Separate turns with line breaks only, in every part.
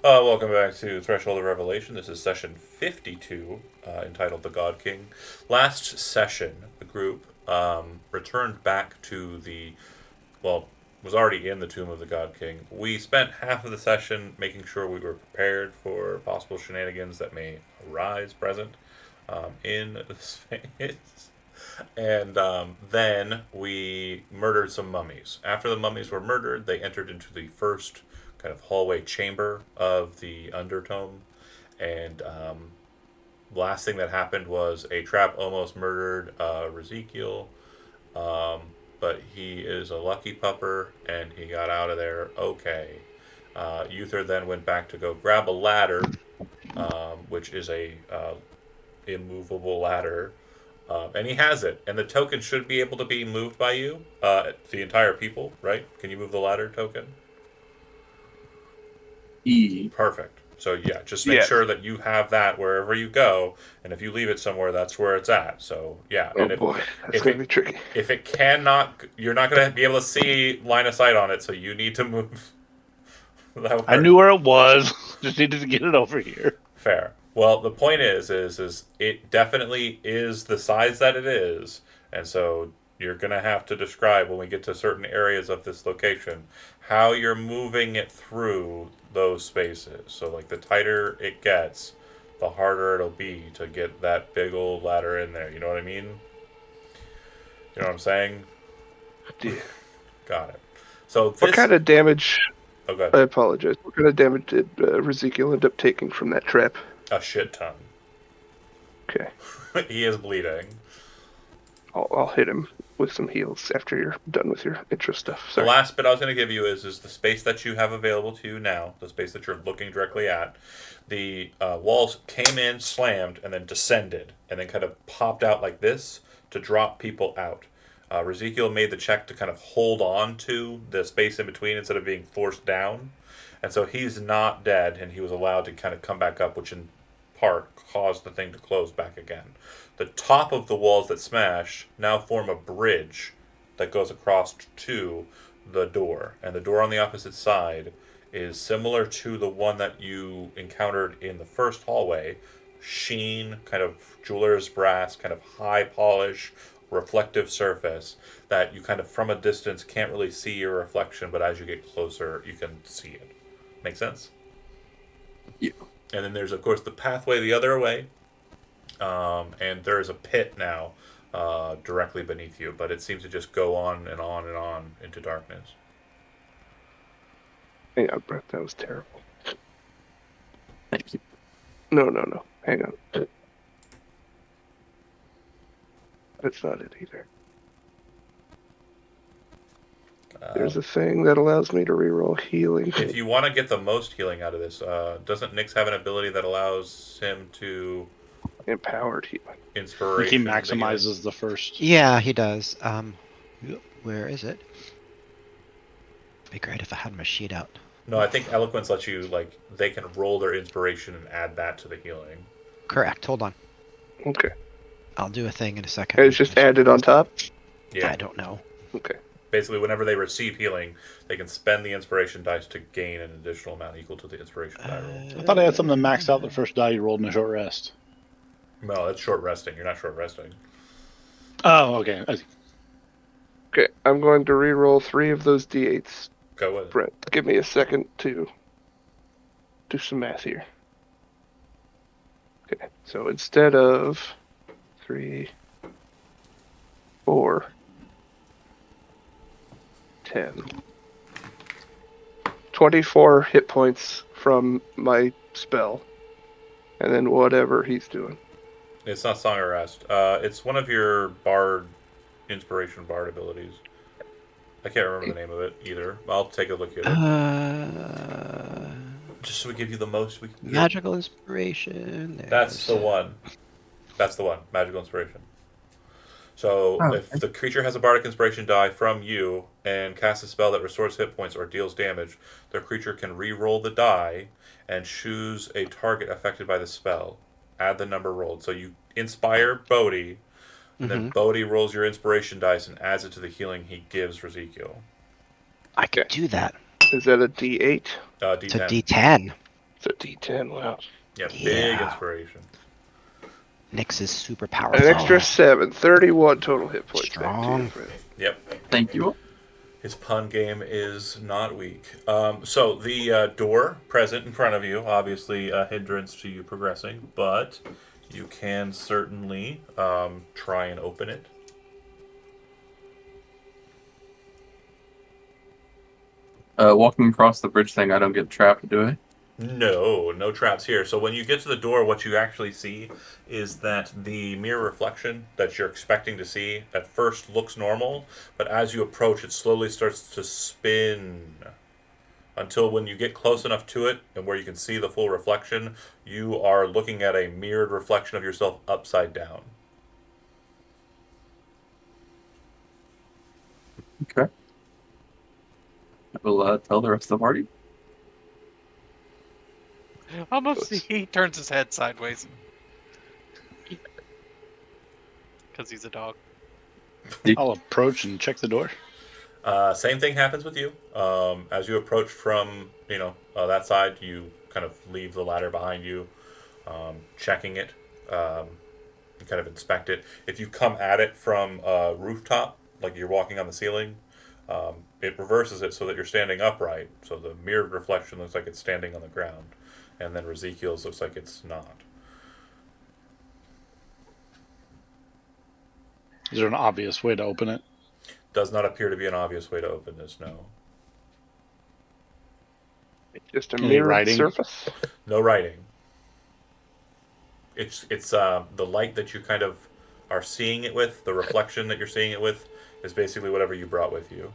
Welcome back to Threshold of Revelation. This is session 52, entitled The God King. Last session, the group returned back to was already in the Tomb of the God King. We spent half of the session making sure we were prepared for possible shenanigans that may arise present in the space. And then we murdered some mummies. After the mummies were murdered, they entered into the first kind of hallway chamber of the Undertome. And last thing that happened was a trap almost murdered Ezekiel. But he is a lucky pupper and he got out of there okay. Uther then went back to go grab a ladder, which is a immovable ladder, and he has it. And the token should be able to be moved by you, the entire people, right? Can you move the ladder token?
E.
Perfect. So yeah, just make
Yeah.
sure that you have that wherever you go, and if you leave it somewhere, that's where it's at. So yeah,
Oh
and
boy, that's
if
gonna
it
be tricky.
if it cannot, you're not going to be able to see line of sight on it. So you need to move.
I knew where it was. Just needed to get it over here.
Fair. Well, the point is it definitely is the size that it is, and so you're gonna have to describe when we get to certain areas of this location how you're moving it through those spaces. So, like, the tighter it gets, the harder it'll be to get that big old ladder in there. You know what I mean? You know what I'm saying?
Yeah.
Got it. So this.
What kind of damage?
Oh,
I
God.
apologize. What kind of damage did Ezekiel end up taking from that trap?
A shit ton.
Okay,
He is bleeding.
I'll hit him with some heals after you're done with your intro stuff.
The
Sorry.
last bit I was going to give you is the space that you have available to you now, the space that you're looking directly at. The walls came in, slammed, and then descended, and then kind of popped out like this to drop people out. Ezekiel made the check to kind of hold on to the space in between instead of being forced down. And so he's not dead, and he was allowed to kind of come back up, which in part caused the thing to close back again. The top of the walls that smashed now form a bridge that goes across to the door. And the door on the opposite side is similar to the one that you encountered in the first hallway. Sheen, kind of jeweler's brass, kind of high polish, reflective surface that you kind of from a distance can't really see your reflection, but as you get closer, you can see it. Make sense?
Yeah.
And then there's, of course, the pathway the other way, and there is a pit now directly beneath you, but it seems to just go on and on and on into darkness.
Hang on, Brett. That was terrible.
Thank you.
No. Hang on. That's not it either. There's a thing that allows me to reroll healing.
If you want to get the most healing out of this, doesn't Nyx have an ability that allows him to
Empowered healing.
I think
inspiration?
he maximizes the first.
Yeah, he does. Where is it? It'd be great if I had my sheet out.
No, I think eloquence lets you they can roll their inspiration and add that to the healing.
Correct. Hold on.
Okay.
I'll do a thing in a second.
And it's just added on top?
Yeah.
I don't know.
Okay.
Basically, whenever they receive healing, they can spend the inspiration dice to gain an additional amount equal to the inspiration die roll.
I thought I had something that maxed out the first die you rolled in a short rest.
No, that's short resting. You're not short resting.
Oh, okay.
Okay, I'm going to reroll 3 of those d8s.
Go with it.
Brent, give me a second to do some math here. Okay, so instead of 3, 4, 10, 24 hit points from my spell, and then whatever he's doing.
It's not Song of Rest. It's one of your inspiration bard abilities. I can't remember the name of it either. I'll take a look at it. Just so we give you the most we can get.
Magical inspiration.
That's the one. That's the one. Magical inspiration. So if the creature has a bardic inspiration die from you and casts a spell that restores hit points or deals damage, the creature can re-roll the die and choose a target affected by the spell. Add the number rolled. So you inspire Bodhi, and then Bodhi rolls your inspiration dice and adds it to the healing he gives Ezekiel.
I could do that.
Is that a d8?
It's a
D10.
D10.
It's a D10. Wow.
Yeah, big
Yeah.
inspiration.
Nyx is super
An
powerful.
extra 7. 31 total hit points. Back to
Strong.
you, friend.
Yep.
Thank you.
His pun game is not weak. So the door present in front of you, obviously a hindrance to you progressing, but you can certainly try and open it.
Walking across the bridge thing, I don't get trapped, do I?
No traps here. So when you get to the door, what you actually see is that the mirror reflection that you're expecting to see at first looks normal, but as you approach, it slowly starts to spin until when you get close enough to it and where you can see the full reflection, you are looking at a mirrored reflection of yourself upside down.
Okay. I will tell the rest of the party.
Almost he turns his head sideways. Because he's a dog.
I'll approach and check the door.
Same thing happens with you. As you approach from that side, you kind of leave the ladder behind you, checking it. You kind of inspect it. If you come at it from a rooftop, like you're walking on the ceiling, it reverses it so that you're standing upright. So the mirrored reflection looks like it's standing on the ground, and then Ezekiel's looks like it's not.
Is there an obvious way to open it?
Does not appear to be an obvious way to open this, no.
Just a
Any
mirrored
writing?
surface.
No writing. It's the light that you kind of are seeing it with, the reflection that you're seeing it with, is basically whatever you brought with you.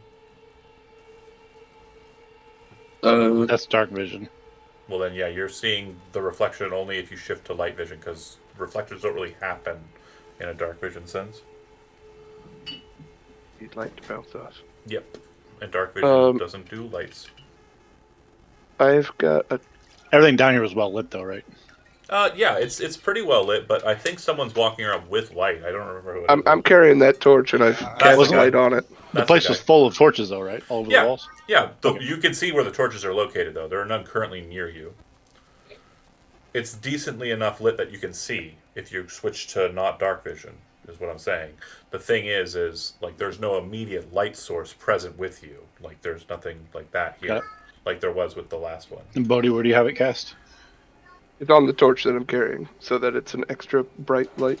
That's dark vision.
Well then, yeah, you're seeing the reflection only if you shift to light vision, because reflectors don't really happen in a dark vision sense.
You'd like to bounce off.
Yep. And dark vision doesn't do lights.
I've got a.
Everything down here was well lit, though, right?
Yeah, it's pretty well lit, but I think someone's walking around with light. I don't remember who it is.
I'm carrying that torch and I've cast
the guy.
light on it.
The
That's
place
the
was
guy.
full of torches, though, right? All over
Yeah.
the walls?
Yeah, you can see where the torches are located, though. There are none currently near you. It's decently enough lit that you can see if you switch to not dark vision, is what I'm saying. The thing is like, there's no immediate light source present with you. Like, there's nothing like that here,
Got it.
like there was with the last one.
And Bodhi, where do you have it cast?
It's on the torch that I'm carrying, so that it's an extra bright light.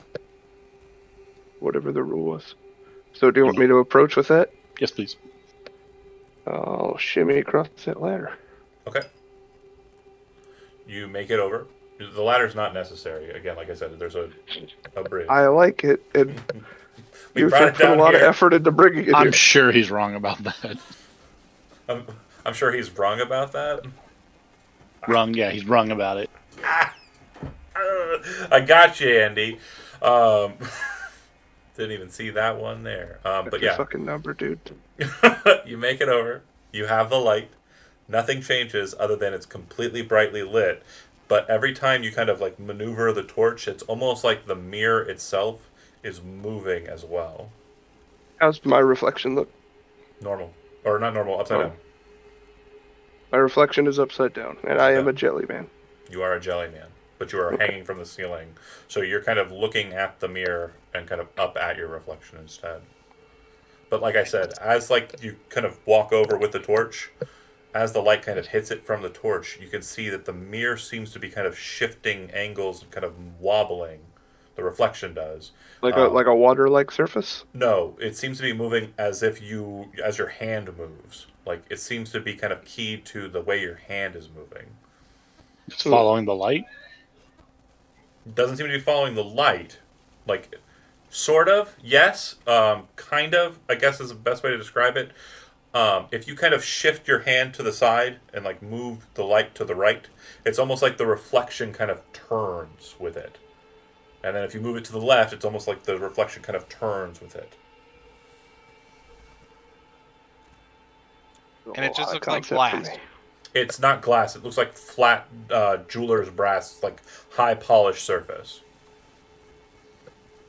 Whatever the rule was. So do you want me to approach with that?
Yes, please.
I'll shimmy across that ladder.
Okay. You make it over. The ladder's not necessary. Again, like I said, there's a bridge.
I like it, and
We
you
brought
should
it
put a
down
lot of
here.
effort into bringing it
I'm
here.
sure he's wrong about that.
I'm sure he's wrong about that.
Wrong, yeah, he's wrong about it.
I got you, Andy. Didn't even see that one there. But
That's your
yeah,
fucking number, dude.
you make it over. You have the light. Nothing changes other than it's completely brightly lit. But every time you kind of like maneuver the torch, it's almost like the mirror itself is moving as well.
How's my reflection look?
Normal. Or not normal, upside
Oh.
down.
My reflection is upside down, and I am a jelly man.
You are a jelly man, but you are hanging from the ceiling. So you're kind of looking at the mirror and kind of up at your reflection instead. But like I said, as like you kind of walk over with the torch, as the light kind of hits it from the torch, you can see that the mirror seems to be kind of shifting angles and kind of wobbling. The reflection does.
Like a water-like surface.
No, it seems to be moving as your hand moves. Like it seems to be kind of keyed to the way your hand is moving.
It's following the light.
It doesn't seem to be following the light. Like, sort of, yes. Kind of, I guess is the best way to describe it. If you kind of shift your hand to the side and like move the light to the right, it's almost like the reflection kind of turns with it. And then if you move it to the left, it's almost like the reflection kind of turns with it.
And it just
Odd
looks like
concept for
glass.
me.
It's not glass. It looks like flat jeweler's brass, like high polished surface.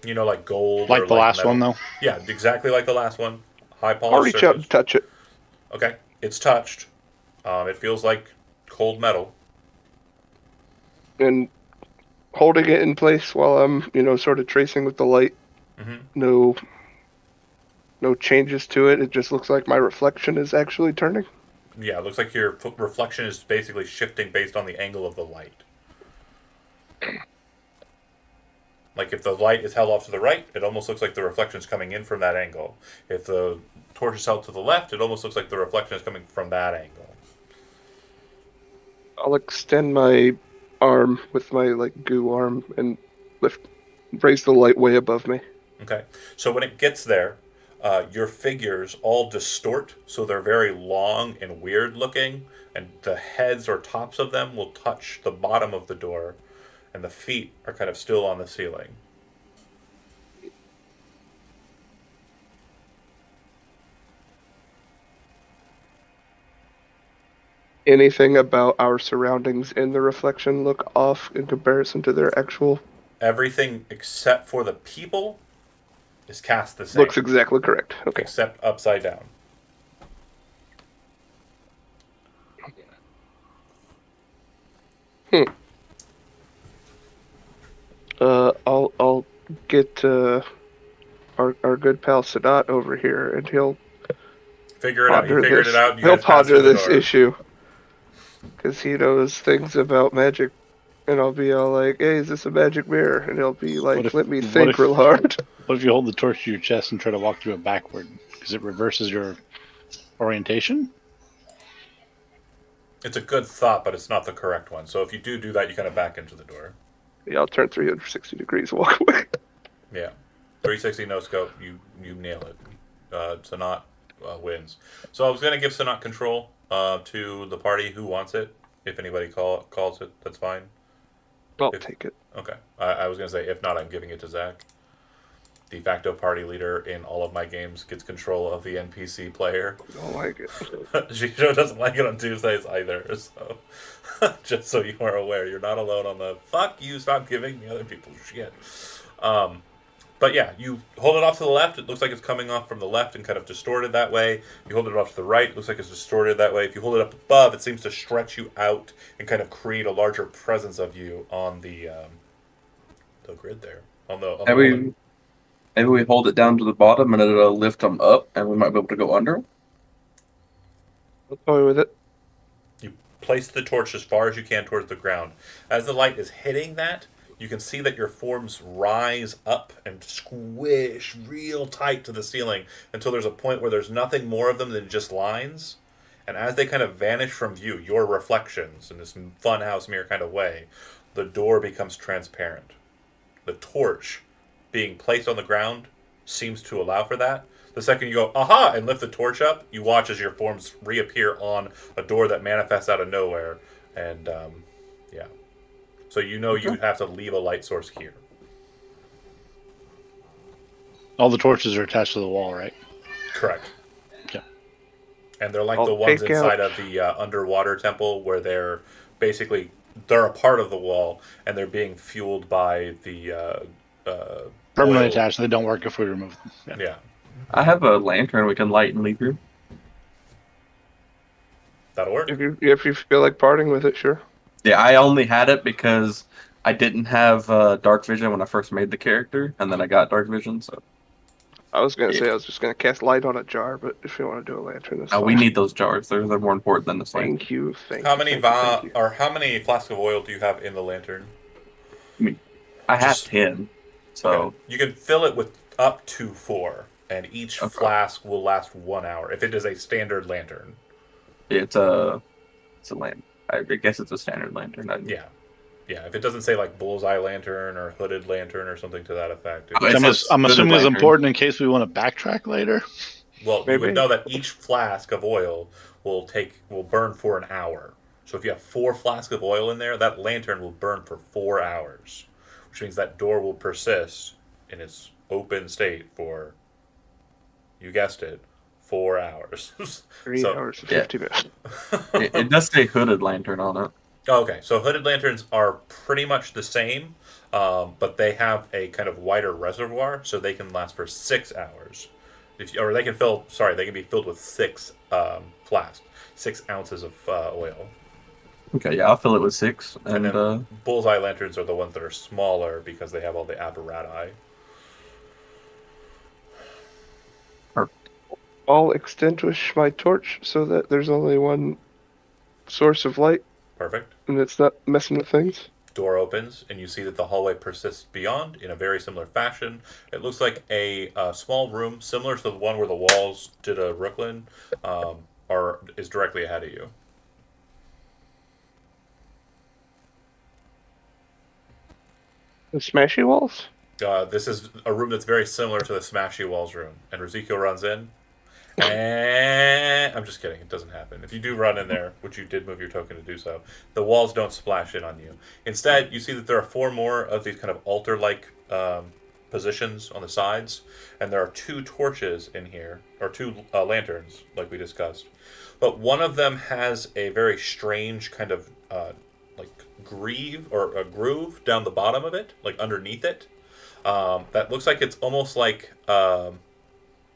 You know, like gold.
Like
or
the last
metal.
one, though.
Yeah, exactly like the last one. High
I'll
polished
reach out
surface.
and touch it.
Okay, it's touched. It feels like cold metal.
and holding it in place while I'm, sort of tracing with the light.
Mm-hmm.
No changes to it. It just looks like my reflection is actually turning.
Yeah, it looks like your reflection is basically shifting based on the angle of the light. Like if the light is held off to the right, it almost looks like the reflection is coming in from that angle. If the torch is held to the left, it almost looks like the reflection is coming from that angle.
I'll extend my arm with my goo arm and raise the light way above me.
Okay, so when it gets there, your figures all distort, so they're very long and weird looking, and the heads or tops of them will touch the bottom of the door, and the feet are kind of still on the ceiling.
Anything about our surroundings in the reflection look off in comparison to their actual?
Everything except for the people is cast the same.
Looks exactly correct. Okay.
Except upside down.
I'll get our good pal Sadat over here, and he'll
Figure it out. You figured it out. You
he'll
guys passed
ponder
through the
this
door.
issue because he knows things about magic. And I'll be all like, "Hey, is this a magic mirror?" And he'll be like, "Let me think real hard."
What if you hold the torch to your chest and try to walk through it backward? Because it reverses your orientation?
It's a good thought, but it's not the correct one. So if you do that, you kind of back into the door.
Yeah, I'll turn 360 degrees and walk away.
Yeah. 360 no scope. You nail it. Sanat wins. So I was going to give Sanat control to the party who wants it. If anybody calls it, that's fine.
I'll take it.
Okay. I was going to say, if not, I'm giving it to Zach. De facto party leader in all of my games gets control of the NPC player.
I don't like it.
Gijo doesn't like it on Tuesdays either, so just so you are aware, you're not alone on the fuck you, stop giving the other people shit. But yeah, you hold it off to the left, it looks like it's coming off from the left and kind of distorted that way. You hold it off to the right, it looks like it's distorted that way. If you hold it up above, it seems to stretch you out and kind of create a larger presence of you on the grid there.
Maybe we hold it down to the bottom and it'll lift them up, and we might be able to go under.
I'll toy with it.
You place the torch as far as you can towards the ground. As the light is hitting that, you can see that your forms rise up and squish real tight to the ceiling until there's a point where there's nothing more of them than just lines. And as they kind of vanish from view, your reflections in this funhouse mirror kind of way, the door becomes transparent. The torch being placed on the ground seems to allow for that. The second you go, aha, and lift the torch up, you watch as your forms reappear on a door that manifests out of nowhere. And, yeah. So you know you have to leave a light source here.
All the torches are attached to the wall, right?
Correct.
Okay.
And they're like
I'll
the ones
take
inside
out-
of the underwater temple where they're basically, they're a part of the wall and they're being fueled by the
Permanently
oil.
attached, they don't work if we remove them.
Yeah.
I have a lantern we can light and leave here.
That'll work.
If you feel like parting with it, sure.
Yeah, I only had it because I didn't have dark vision when I first made the character, and then I got dark vision. So
I was gonna say I was just gonna cast light on a jar, but if you want to do a lantern, that's
we
fine.
need those jars. They're more important than this lantern.
Thank you. Thank
How
you,
many
thank you, thank you.
how many flasks of oil do you have in the lantern?
I have
Just-
10, so
Okay. You can fill it with up to 4, and each
Okay.
flask will last 1 hour if it is a standard lantern.
it's a lamp. I guess it's a standard lantern.
Yeah. Yeah, if it doesn't say like bullseye lantern or hooded lantern or something to that effect.
Oh, it
I'm,
says
I'm
hooded
assuming it's
lantern.
important in case we want to backtrack later.
Well, you
Maybe.
would know that each flask of oil will burn for an hour. So if you have 4 flasks of oil in there, that lantern will burn for 4 hours, which means that door will persist in its open state for, you guessed it, 4 hours.
3 hours and 50 minutes.
It does say hooded lantern on it.
Okay, so hooded lanterns are pretty much the same, but they have a kind of wider reservoir, so they can last for 6 hours. They can be filled with 6 flasks, 6 ounces of oil.
Okay, yeah, I'll fill it with 6.
And
And,
then bullseye lanterns are the ones that are smaller because they have all the apparatus.
I'll extinguish my torch so that there's only one source of light
Perfect.
and it's not messing with things.
Door opens, and you see that the hallway persists beyond in a very similar fashion. It looks like a small room, similar to the one where the walls did a Brooklyn, is directly ahead of you.
The smashy walls?
This is a room that's very similar to the Smashy Walls room. And Ezekiel runs in. And I'm just kidding. It doesn't happen. If you do run in there, which you did move your token to do so, the walls don't splash in on you. Instead, you see that there are 4 more of these kind of altar-like positions on the sides, and there are 2 torches in here, or 2 lanterns, like we discussed. But one of them has a very strange kind of like groove down the bottom of it, like underneath it. That looks like it's almost like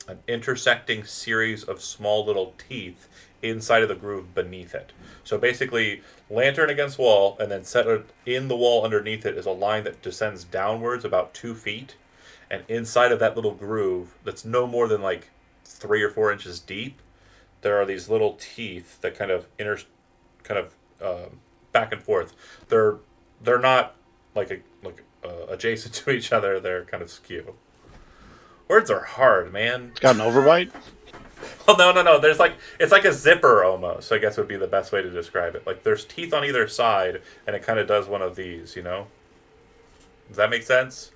an intersecting series of small little teeth inside of the groove beneath it. So basically, lantern against wall, and then set in the wall underneath it is a line that descends downwards about 2 feet, and inside of that little groove, that's no more than like 3 or 4 inches deep, there are these little teeth that kind of back and forth. They're not like adjacent to each other. They're kind of skew. Words are hard, man.
It's got an overbite.
Well, no. There's it's like a zipper almost, I guess would be the best way to describe it. Like there's teeth on either side, and it kind of does one of these, you know? Does that make sense?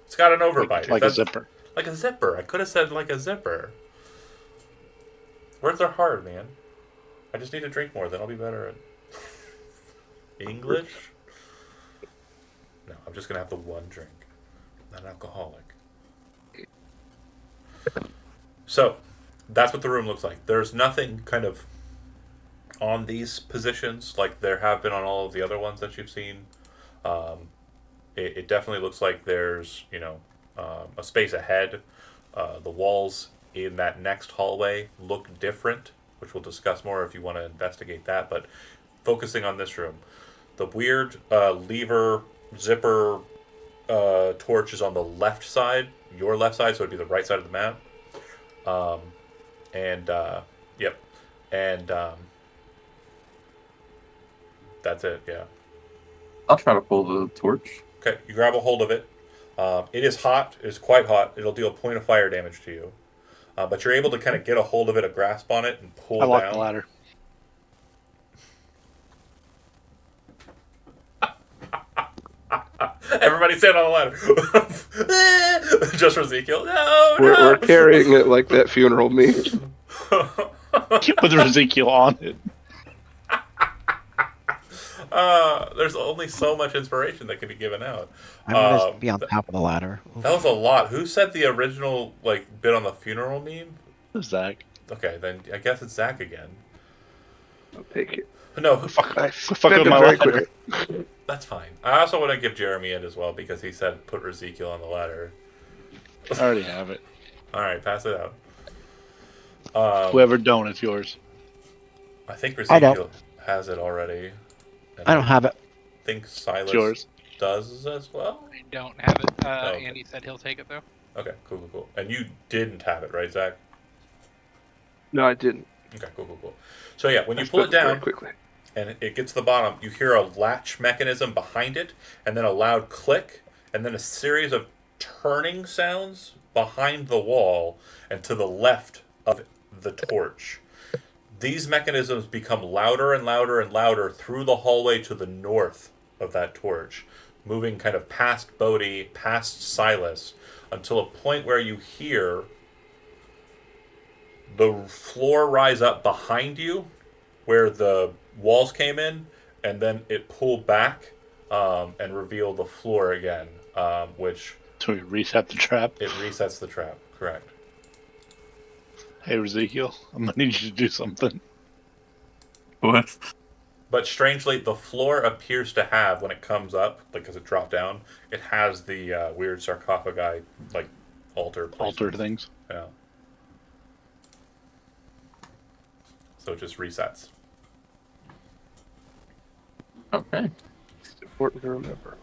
It's got an overbite.
Like a zipper.
Like a zipper. I could have said like a zipper. Words are hard, man. I just need to drink more, then I'll be better at English. No, I'm just gonna have the one drink. I'm not an alcoholic. So, that's what the room looks like. There's nothing kind of on these positions like there have been on all of the other ones that you've seen. It definitely looks like there's, a space ahead. The walls in that next hallway look different, which we'll discuss more if you want to investigate that. But focusing on this room, the weird lever zipper torch is on the left side, your left side, so it'd be the right side of the map. Yep. And that's it, yeah.
I'll try to pull the torch.
Okay, you grab a hold of it. It is hot. It is quite hot. It'll deal a point of fire damage to you. But you're able to kind of get a hold of it, a grasp on it, and pull
I
down.
locked the ladder.
Everybody stand on the ladder. Just for Ezekiel. No,
We're carrying it like that funeral me.
With Ezekiel on it.
There's only so much inspiration that can be given out.
I'm gonna be on top of the ladder. Oof.
That was a lot. Who said the original bit on the funeral meme?
Zach.
Okay, then I guess it's Zach again.
I'll take it.
No,
Fuck
I
with
spent it
my
very
ladder.
quickly.
that's fine. I also want to give Jeremy it as well because he said put Ezekiel on the ladder.
I already have it.
All right, pass it out.
Whoever don't, it's yours.
I think
I don't.
Ezekiel has it already. And
I don't have it.
I think Silas
It's yours.
does as well.
I don't have it.
okay.
Andy said he'll take it though.
Okay, cool. And you didn't have it, right, Zach?
No, I didn't.
Okay, cool. So yeah, when
I
you pull it
spent very
down
quickly.
and it gets to the bottom, you hear a latch mechanism behind it, and then a loud click, and then a series of turning sounds behind the wall and to the left of the torch. These mechanisms become louder and louder and louder through the hallway to the north of that torch, moving kind of past Bodhi, past Silas, until a point where you hear the floor rise up behind you, where the walls came in, and then it pulled back and revealed the floor again, which
So we reset the trap.
it resets the trap. Correct.
Hey, Ezekiel, I'm gonna need you to do something.
What?
But strangely, the floor appears to have, when it comes up, because it dropped down, it has the weird sarcophagi, altar
Alter
placements.
things.
Yeah. So it just resets.
Okay.
It's important to remember.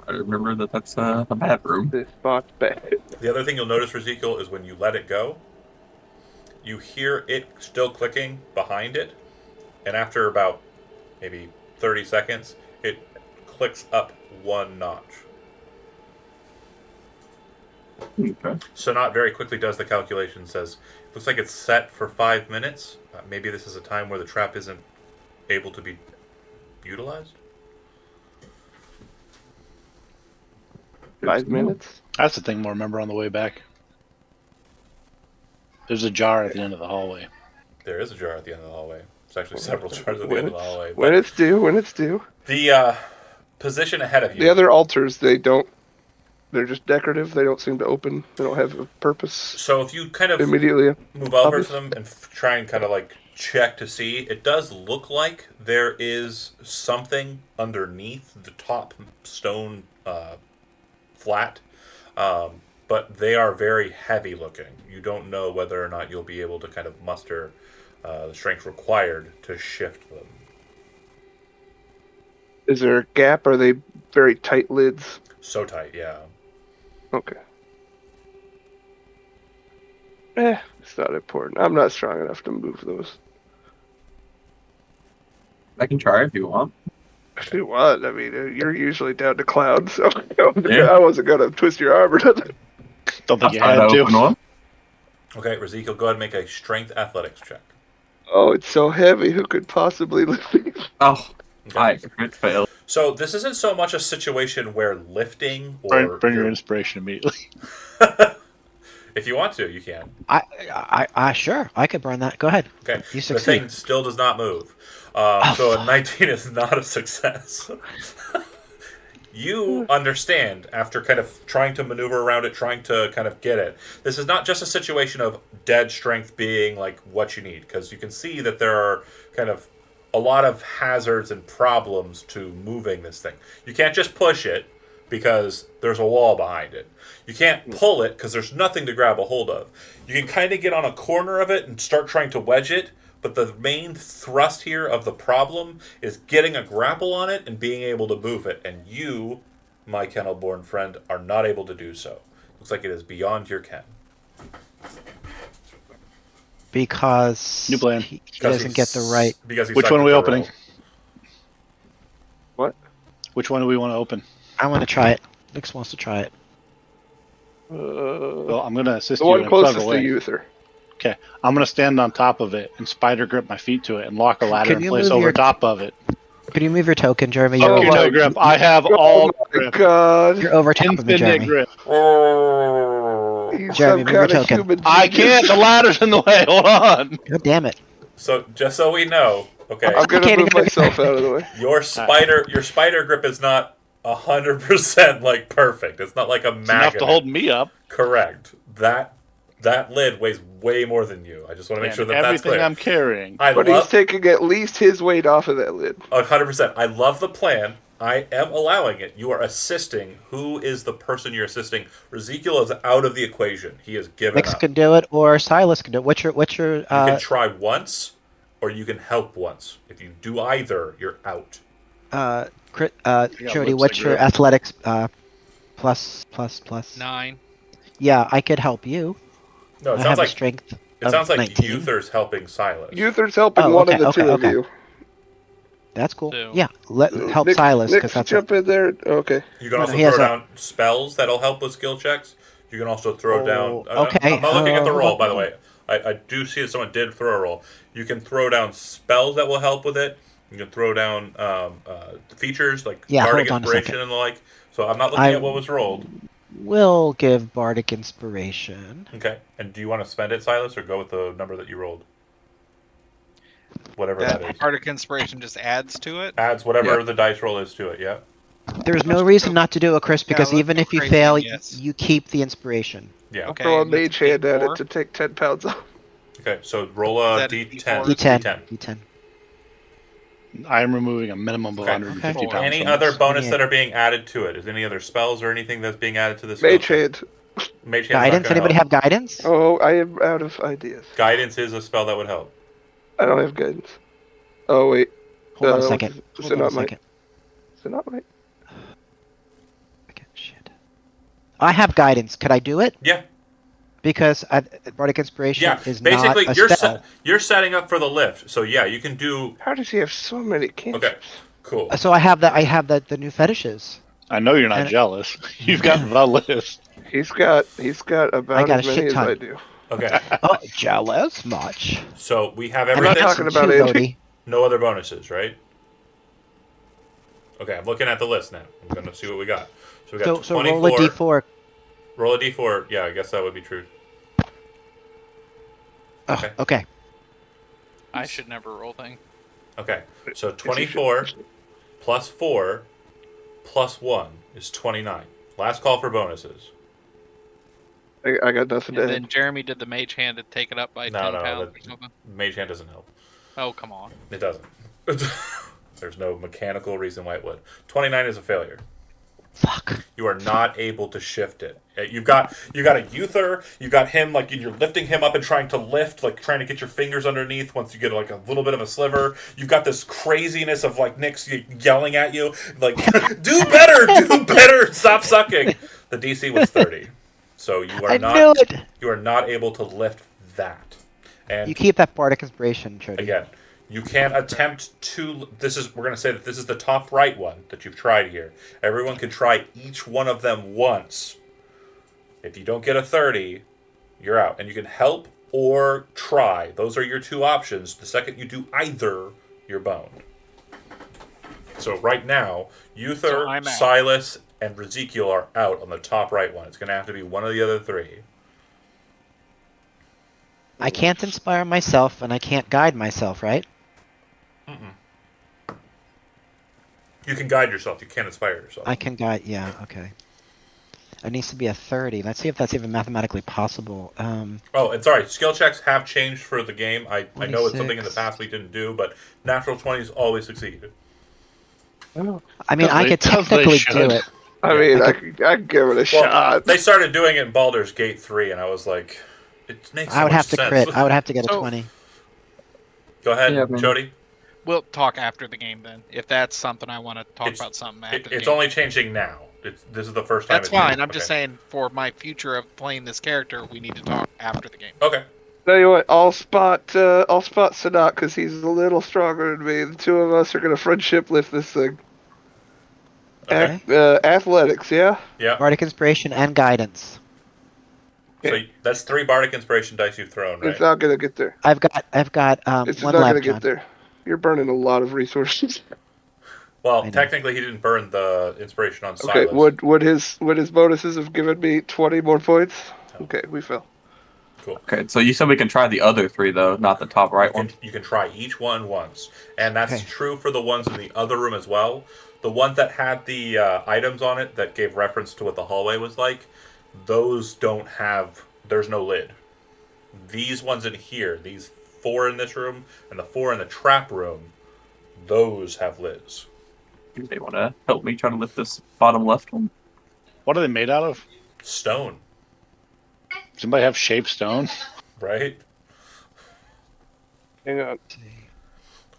I remember that that's a bad room.
This spot's bad.
The other thing you'll notice, Ezekiel, is when you let it go, you hear it still clicking behind it, and after about maybe 30 seconds, it clicks up one notch.
Okay.
Sonat very quickly does the calculation, says, looks like it's set for 5 minutes. Maybe this is a time where the trap isn't able to be utilized?
5 minutes?
That's the thing we'll remember on the way back. There's a jar at the end of the hallway.
There is a jar at the end of the hallway. There's actually several jars at the
When
end of the hallway.
When
But
it's due, when it's due.
the position ahead of you.
The other altars, they're just decorative. They don't seem to open. They don't have a purpose
So if you kind of
immediately.
move over
obvious.
to them and try and kind of like check to see, it does look like there is something underneath the top stone flat, but they are very heavy looking. You don't know whether or not you'll be able to kind of muster the strength required to shift them.
Is there a gap? Are they very tight lids?
So tight, yeah.
Okay. It's not important. I'm not strong enough to move those.
I can try if you want.
If you want, I mean, you're usually down to clown, so
Yeah.
I wasn't gonna twist your arm or nothing.
Don't think you
Try
had
to
to.
open one.
Okay, Ezekiel, go ahead and make a strength athletics check.
Oh, it's so heavy. Who could possibly lift it?
Oh,
Okay.
I crit fail.
So this isn't so much a situation where lifting or
Burn your inspiration immediately.
if you want to, you can.
I sure. I could burn that. Go ahead.
Okay.
You
The
succeed.
thing still does not move. So a 19 is not a success. You understand after kind of trying to maneuver around it, trying to kind of get it. This is not just a situation of dead strength being like what you need, because you can see that there are kind of a lot of hazards and problems to moving this thing. You can't just push it because there's a wall behind it. You can't pull it because there's nothing to grab a hold of. You can kind of get on a corner of it and start trying to wedge it, but the main thrust here of the problem is getting a grapple on it and being able to move it. And you, my kennel-born friend, are not able to do so. Looks like it is beyond your ken.
Because
New plan.
he doesn't get the right.
Because he
Which
sucked
one are we
at the
opening?
roll.
What?
Which one do we want to open?
I want to try it. Nix wants to try it.
Well, I'm going to assist
The
you
one
and plug
closest to
away.
Uther.
Okay, I'm going to stand on top of it and spider grip my feet to it and lock a ladder
Can
in
you
place
move
over
your-
top of it.
Could you move your token, Jeremy?
Fuck
Oh
you,
my
no grip. I have
Oh
all
my
grip.
god.
You're over top of me,
Infinite
Jeremy.
grip.
He's
Jeremy,
some
move your
kind of
token.
human
I
genius.
can't. The ladder's in the way. Hold on.
God damn it.
So just so we know, okay,
I'm gonna
can't
move
even-
myself out of the way.
your spider grip is not 100% like perfect. It's not like a
It's enough
magnet.
to hold me up.
Correct. That lid weighs way more than you. I just want to make
And
sure that that's
everything
clear.
I'm carrying.
I
But he's
love
taking at least his weight off of that lid.
100%. I love the plan. I am allowing it. You are assisting. Who is the person you're assisting? Ezekiel is out of the equation. He has given
Nix
up.
can do it, or Silas can do it. What's your
You can try once, or you can help once. If you do either, you're out.
Jody?
lips
What's
like
your
grip.
athletics plus?
9.
Yeah, I could help you.
No, it
I
sounds
have a
like
strength.
it
of
sounds like
19.
Uther's helping Silas.
Uther's helping
Oh,
one
okay,
of the
okay,
two
okay.
of you.
That's cool.
So-
Yeah, help
Nick-
Silas
Nick,
because that's
jump in there. Okay.
You can
No,
also
he has
throw
a-
down spells that'll help with skill checks. You can also throw
Oh,
down.
okay,
I'm not looking at the
hold
roll,
on.
by the way. I do see that someone did throw a roll. You can throw down spells that will help with it. You can throw down features like
Yeah,
bardic
hold on a
inspiration
second.
and the like. So I'm not looking
I-
at what was rolled.
We'll give Bardic Inspiration.
Okay. And do you want to spend it, Silas, or go with the number that you rolled? Whatever that is.
Bardic Inspiration just adds to it.
Adds whatever
Yeah.
the dice roll is to it. Yeah.
There's no reason not to do it, Chris, because
let's
even
go
if you
crazy,
fail,
yes.
you keep the inspiration.
Yeah.
Okay.
Throw a
and that's
mage hand at
D4.
it to take 10 pounds off.
Okay. So roll a
Is that a
d10.
D4?
D10. D10.
I am removing a minimum of
Okay.
150
Okay.
pounds.
Any
from
other
this.
bonus
28.
that are being added to it? Is any other spells or anything that's being added to this?
Mage
spell?
hand.
Mage hand's not
Guidance?
gonna
Anybody
help.
have guidance?
Oh, I am out of ideas.
Guidance is a spell that would help.
I don't have guidance. Oh, wait.
Hold on a second.
Is
Hold
it
on a
not might?
second.
Is it not might?
Okay, shit. I have guidance. Could I do it?
Yeah.
Because Bardic Inspiration
Yeah.
is
Basically,
not a spell.
you're setting up for the lift. So yeah, you can do.
How does he have so many cantrips?
Okay. Cool.
So I have the new fetishes.
I know you're not
And-
jealous. You've got the list.
He's got about
got
as
a
many
shit
as
ton.
I do.
Okay.
Oh, jealous much.
So we have
I'm not
everything.
talking about
Two,
it.
Lodi.
No other bonuses, right? Okay, I'm looking at the list now. I'm gonna see what we got. So we got
So
24.
roll a d4.
Roll a d4. Yeah, I guess that would be true.
Oh, okay.
I should never roll things.
Okay, so 24 plus 4 plus 1 is 29. Last call for bonuses.
I got nothing to
And
add.
then Jeremy did the mage hand to take it up by
No,
10
no,
pounds
that-
or something.
Mage hand doesn't help.
Oh, come on.
It doesn't. There's no mechanical reason why it would. 29 is a failure.
Fuck.
You are not able to shift it. You've got a Uther. You've got him like you're lifting him up and trying to lift, like trying to get your fingers underneath. Once you get like a little bit of a sliver, you've got this craziness of like Nick's yelling at you, like do better, stop sucking. The DC was 30, so you are
I
not
knew it.
you are not able to lift that. And
You keep that Bardic Inspiration, Jody.
again, you can't attempt to. We're going to say that this is the top right one that you've tried here. Everyone can try each one of them once. If you don't get a 30, you're out. And you can help or try. Those are your two options. The second you do either, you're boned. So right now, Uther,
So I'm out.
Silas, and Ezekiel are out on the top right one. It's going to have to be one of the other three.
I can't inspire myself, and I can't guide myself, right?
You can guide yourself. You can't inspire yourself.
I can guide. Yeah. Okay. It needs to be a 30. Let's see if that's even mathematically possible.
Oh, and sorry, skill checks have changed for the game. I know it's something in the
26.
past we didn't do, but natural 20s always succeed.
I mean,
Because
I
they-
could
because they
technically do
should.
it.
I
Yeah.
mean, I could give it a
Well,
shot.
they started doing it in Baldur's Gate 3, and I was like, it makes so
I would
much
have to
sense.
crit. I would have to get a
So-
20.
Go ahead,
Yeah, man.
Jody.
We'll talk after the game then. If that's something I want to talk
It's-
about something after the
It's
game.
only changing now. This is the first time.
That's
it's changed.
fine. I'm just
Okay.
saying for my future of playing this character, we need to talk after the game.
Okay.
Tell you what, I'll spot Sadat because he's a little stronger than me. The two of us are gonna friendship lift this thing.
Okay.
Athletics, yeah.
Yeah.
Bardic Inspiration and Guidance.
So that's 3 Bardic Inspiration dice you've thrown, right?
It's not gonna get there.
I've got
It's
one
not
left,
gonna
John.
get there. You're burning a lot of resources.
Well,
I know.
technically, he didn't burn the inspiration on
Okay,
Silas.
would his bonuses have given me 20 more points? Okay, we fell.
Cool.
Okay, so you said we can try the other three though, not the top right one.
You can try each one once, and that's
Okay.
true for the ones in the other room as well. The one that had the items on it that gave reference to what the hallway was like, those don't have. There's no lid. These ones in here, these 4 in this room and the 4 in the trap room, those have lids.
They want to help me try to lift this bottom left one.
What are they made out of?
Stone,
Does anybody have shaped stone?
right?
Hang on.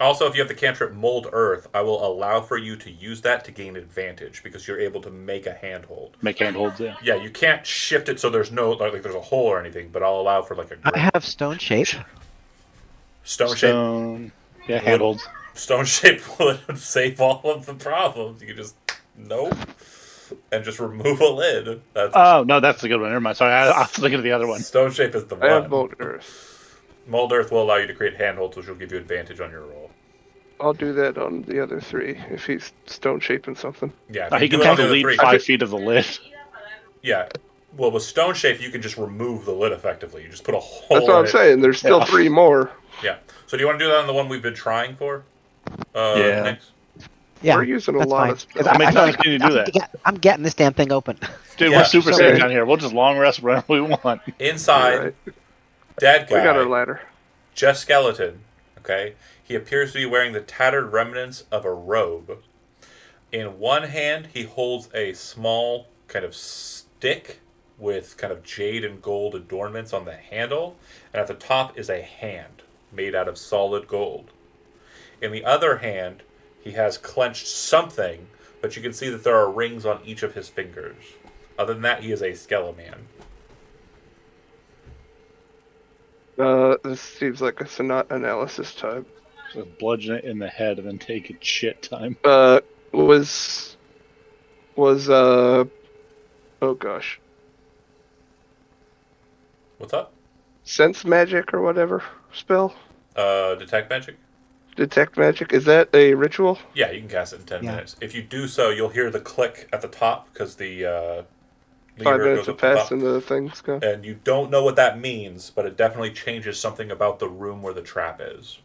Also, if you have the cantrip Mold Earth, I will allow for you to use that to gain advantage because you're able to make a handhold.
Make handholds, yeah.
Yeah, you can't shift it so there's no like there's a hole or anything, but I'll allow for like a
I
grip.
have Stone Shape.
Stone shape.
Stone. Yeah, handholds.
Stone shape would save all of the problems. You can just nope, and just remove a lid. That's
Oh, no, that's the good one. Never mind. Sorry, I was thinking of the other one.
Stone shape is the
I have
one.
Mold Earth.
Mold Earth will allow you to create handholds, which will give you advantage on your roll.
I'll do that on the other 3 if he's stone shaping something.
Yeah, if
No,
you
he
do
can
it on the
delete
other 3.
5 feet of the lid.
Yeah. Well, with stone shape, you can just remove the lid effectively. You just put a hole.
That's what
in
I'm
it.
saying. There's still
Yeah.
3 more.
Yeah. So do you want to do that on the one we've been trying for?
Yeah.
Next?
Yeah,
We're using a
that's
lot
fine.
of
'Cause
spells.
How many
I feel
times can you do that?
I'm getting this damn thing open.
Dude,
Yeah.
we're super
So-
safe down here. We'll just long rest whenever we want.
Inside,
Right.
dead guy.
We got our ladder.
Just skeleton. Okay. He appears to be wearing the tattered remnants of a robe. In one hand, he holds a small kind of stick with kind of jade and gold adornments on the handle, and at the top is a hand made out of solid gold. In the other hand, He has clenched something, but you can see that there are rings on each of his fingers. Other than that, he is a Skeleman.
This seems like a Sonat analysis time.
So bludgeon it in the head and then take it shit time.
Was oh gosh,
What's up?
sense magic or whatever spell?
Detect magic?
Detect magic, is that a ritual?
Yeah, you can cast it in 10
Yeah.
minutes. If you do so, you'll hear the click at the top because the
5
lever
minutes
goes
have
up the top.
passed and the things go.
And you don't know what that means, but it definitely changes something about the room where the trap is.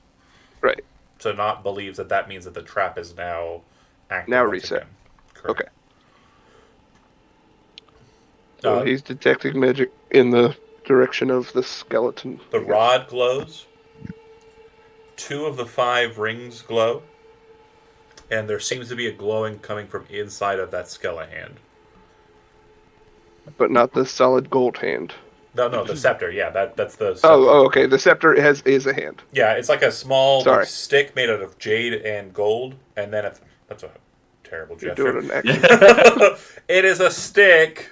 Right.
So not believes that that means that the trap is now active.
Now
once
reset.
again. Correct.
Okay. So
Uh,
he's detecting magic in the direction of the skeleton.
The
I guess.
rod glows. 2 of the 5 rings glow. And there seems to be a glowing coming from inside of that Skelehan.
But not the solid gold hand.
No, the scepter. Yeah, that's the. Scepter.
Oh, okay. The scepter is a hand.
Yeah, it's like a small
Sorry.
like, stick made out of jade and gold, and then that's a terrible
You're
gesture.
doing an action.
It is a stick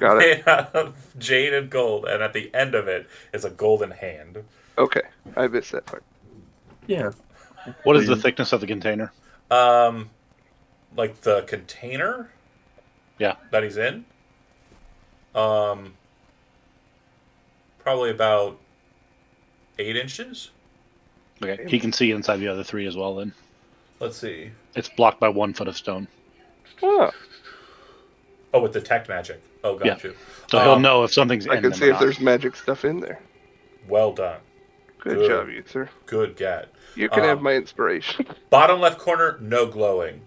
Got it.
made out of jade and gold, and at the end of it is a golden hand.
Okay, I missed that part.
Yeah.
What is the thickness of the container?
Like the container.
Yeah.
That he's in. Probably about 8 inches.
Okay, he can see inside the other 3 as well. Then
Let's see.
it's blocked by 1 foot of stone,
Oh,
Oh, with detect magic. Oh, got
Yeah.
you.
so he'll know if something's
I
in
can
them
see
or
if
not.
there's magic stuff in there.
Well done.
Good job, you sir.
Good get.
You can have my inspiration.
Bottom left corner, no glowing.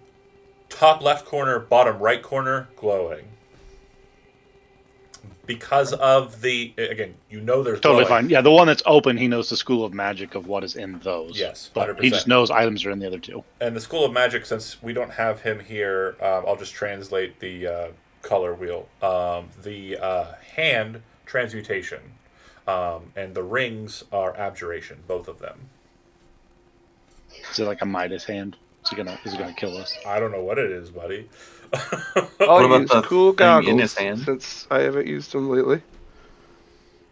Top left corner, bottom right corner, glowing. Because of the again, you know there's
Totally
glowing.
fine. Yeah, the one that's open, he knows the school of magic of what is in those.
Yes,
but
100%.
he just knows items are in the other 2.
And the School of Magic, since we don't have him here, I'll just translate the color wheel. The hand transmutation, and the rings are abjuration, both of them.
Is it like a Midas hand? Is it gonna kill us?
I don't know what it is, buddy.
I'll
about
use
the
cool
thing in
goggles
his hand?
since I haven't used them lately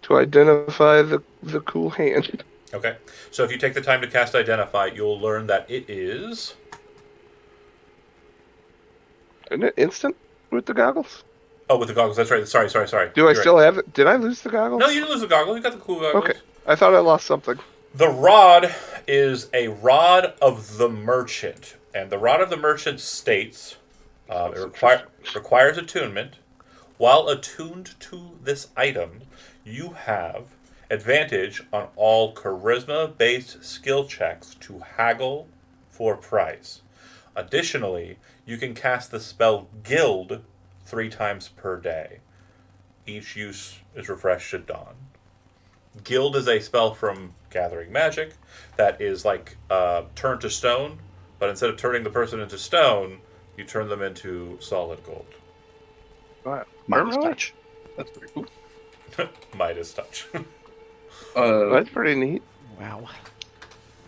to identify the cool hand.
Okay, so if you take the time to cast Identify, you'll learn that it is.
Isn't it instant with the goggles?
Oh, with the goggles. That's right. Sorry.
Do I
You're
still have it? Did I lose the goggles?
No, you didn't lose the goggles. You got the cool goggles.
Okay, I thought I lost something.
The rod is a rod of the merchant, and the rod of the merchant states it requires attunement. While attuned to this item, you have advantage on all charisma-based skill checks to haggle for price. Additionally, you can cast the spell Guild 3 times per day. Each use is refreshed at dawn. Guild is a spell from Gathering Magic that is like turn to stone, but instead of turning the person into stone, you turn them into solid gold.
Wow.
Midas
Really?
touch.
That's pretty cool.
Midas touch.
That's pretty neat.
Wow.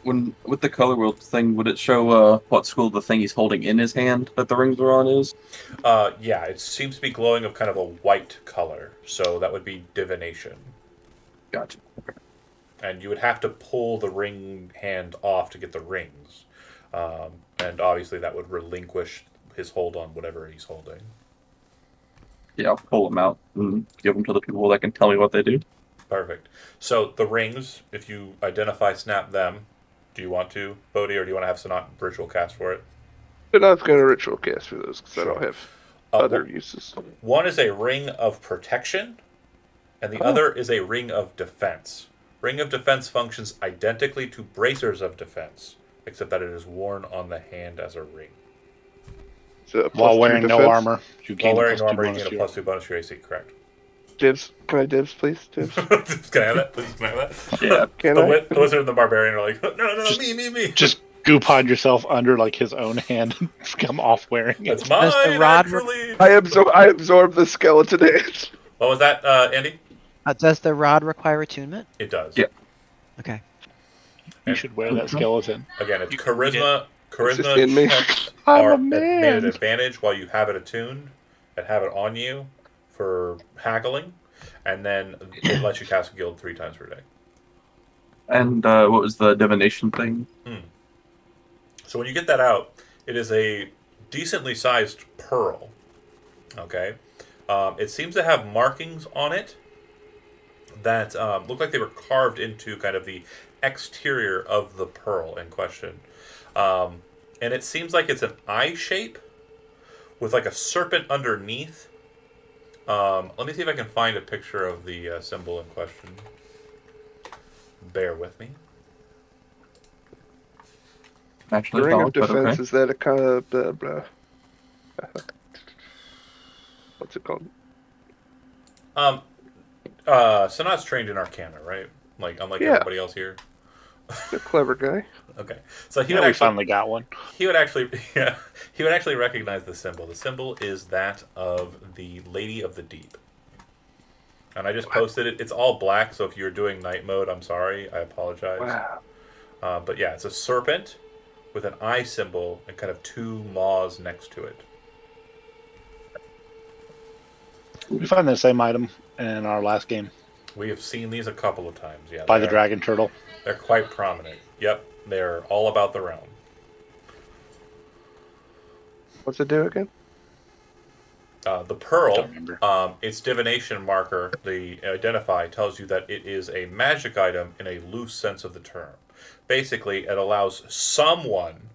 When with the color wheel thing, would it show what school the thing he's holding in his hand that the rings are on is?
Yeah, it seems to be glowing of kind of a white color, so that would be divination.
Gotcha. Okay.
And you would have to pull the ring hand off to get the rings. And obviously that would relinquish his hold on whatever he's holding.
Yeah, I'll pull them out and give them to the people that can tell me what they do.
Perfect. So the rings, if you identify, snap them. Do you want to, Bodhi, or do you want to have Sonat ritual cast for it?
But not going to ritual cast for those because I don't have
Uh,
other uses.
One is a ring of protection, and the other is a ring of defense. Ring of defense functions identically to bracers of defense, except that it is worn on the hand as a ring.
So a
While
+2
wearing no
defense.
armor, you gain
While wearing
a +2
armor, you
bonus
get a
to
plus 2 bonus to your AC, correct?
Dibs. Can I dibs, please? Dibs.
Can I have that? Please, can I have that?
Yeah.
Can
The,
I?
the wizard and the barbarian are like, no,
Just-
me.
Just goop hide yourself under like his own hand and come off wearing it.
That's mine,
the rod
actually.
I absorb the skeleton hand.
What was that, Andy?
Does the rod require attunement?
It does.
Yeah.
Okay.
You should wear that skeleton.
Again, it's
You can read
charisma,
It's just
Charisma
in me.
checks
I'm
are
a
at made an
man.
advantage while you have it attuned and have it on you for haggling, and then it lets you cast Guild 3 times per day.
And what was the divination thing?
So when you get that out, it is a decently sized pearl. Okay, it seems to have markings on it that look like they were carved into kind of the exterior of the pearl in question, and it seems like it's an eye shape with like a serpent underneath. Let me see if I can find a picture of the symbol in question. Bear with me.
Actually,
Ring of
thought, but
Defense,
okay.
is that a kind of blah? What's it called?
Sanat's trained in Arcana, right? Like unlike
Yeah.
everybody else here.
A clever guy.
Okay, so he
Yeah,
would
we
actually
finally got one.
he would actually yeah he would actually recognize the symbol. The symbol is that of the Lady of the Deep. And I just posted it. It's all black, so if you're doing night mode, I'm sorry. I apologize.
Wow.
But yeah, it's a serpent with an eye symbol and kind of two maws next to it.
We found the same item in our last game
We have seen these a couple of times. Yeah,
by the
they're-
dragon turtle.
They're quite prominent. Yep, they're all about the realm.
What's it do again?
The
I
pearl,
don't remember.
its divination marker, the identify, tells you that it is a magic item in a loose sense of the term. Basically, it allows someone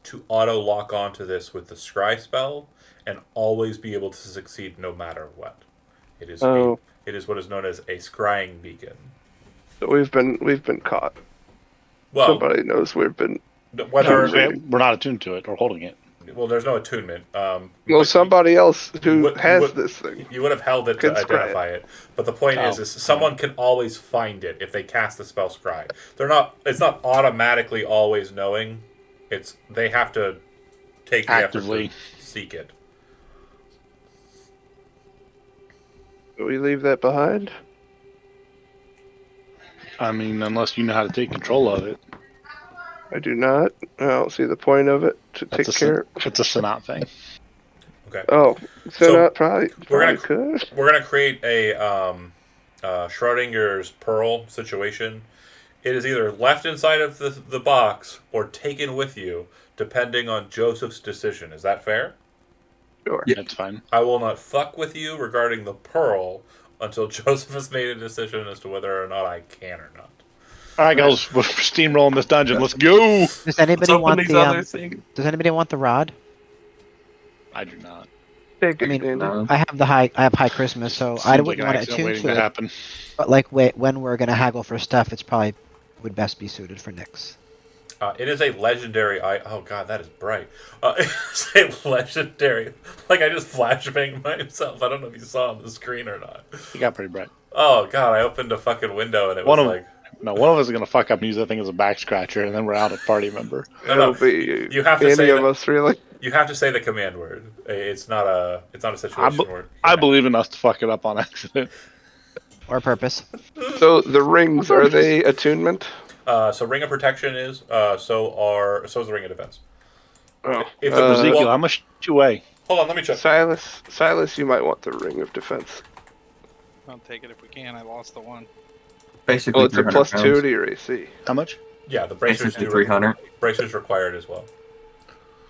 to auto lock onto this with the scry spell and always be able to succeed no matter what. It is
Oh.
it is what is known as a scrying beacon.
So we've been caught.
Well,
Somebody knows we've been.
whether
We're not attuned to it or holding it.
well, there's no attunement.
Well,
but
somebody else who
would-
has
would-
this thing.
You would have held it to
Can scry
identify it. But the point
Oh.
is someone can always find it if they cast the spell scry. They're not. It's not automatically always knowing. It's they have to take the
Actively.
effort to seek it.
Do we leave that behind?
I mean, unless you know how to take control of it.
I do not. I don't see the point of it to take
That's
care.
It's a Sanat thing.
Okay.
Oh, so
So,
not probably.
we're
Probably could.
We're gonna create a Schrodinger's pearl situation. It is either left inside of the box or taken with you, depending on Joseph's decision. Is that fair?
Sure.
Yeah.
That's fine.
I will not fuck with you regarding the pearl until Joseph has made a decision as to whether or not I can or not.
All right, guys, we're steamrolling this dungeon. Let's go.
Does
Let's
anybody
open
want
these
the
other things.
Does anybody want the rod?
I do not.
Take
I
it,
mean,
Andy.
No.
I have high Christmas, so I
Seems like
wouldn't
an
want to
accident
attune
waiting
to
to
it.
happen.
But when we're gonna haggle for stuff, it's probably would best be suited for Nyx.
It is a legendary. Oh god, that is bright. It's a legendary. Like I just flashbanged myself. I don't know if you saw on the screen or not.
It got pretty bright.
Oh god, I opened a fucking window and it
One
was
of-
like.
No, one of us is gonna fuck up and use that thing as a back scratcher, and then we're out a party member.
No,
It'll
no,
be
you have to
any
say
of
that-
us, really.
You have to say the command word. It's not a situation where.
I believe in us to fuck it up on accident.
Or purpose.
So the rings, are they attunement?
So ring of protection is. So is the ring of defense.
Oh.
If the-
Ezekiel,
well-
how much you weigh?
Hold on, let me check.
Silas, you might want the ring of defense.
I'll take it if we can. I lost the one.
Basically,
Well, it's a
300
plus
pounds.
2 to your AC.
How much?
Yeah, the bracers
Basically
do.
300.
Bracers required as well.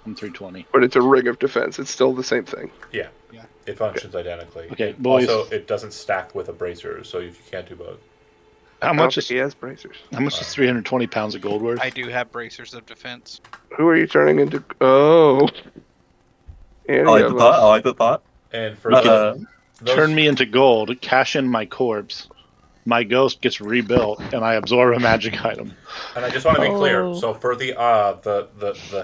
I'm 320.
But it's a ring of defense. It's still the same thing.
Yeah.
Yeah.
It functions identically.
Okay, boys.
Also, it doesn't stack with a bracer, so you can't do both.
How
I
much
don't
is
think he has bracers.
320 pounds of gold worth?
I do have bracers of defense.
Who are you turning into? Oh. Any
I like the
of
thought.
us.
I like the thought.
And for
Uh,
those,
Turn me into gold, cash in my corpse. My ghost gets rebuilt, and I absorb a magic item.
and I just want to be clear.
Oh.
So for the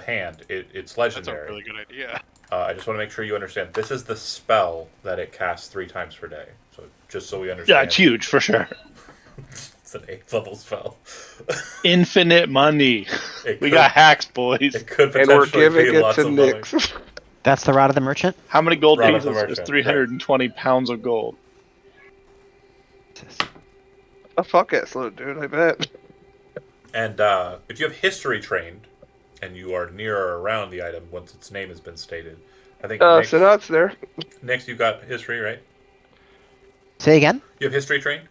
hand, it's
That's a
legendary.
really good idea.
I just want to make sure you understand. This is the spell that it casts 3 times per day. So just so we understand.
Yeah, it's huge for sure.
It's an 8th level spell.
Infinite money.
It
We
could-
got hacks, boys.
It could
And
potentially
we're giving
be
it
lots
to
of money.
Nyx.
That's the rod of the merchant.
How many gold
Rod of
pieces
the
is
merchant,
320 pounds of gold?
A fuck ass load, dude. I bet.
And if you have history trained, and you are near or around the item once its name has been stated. I think
Sanat's there.
next you got history, right?
Say again?
You have history trained?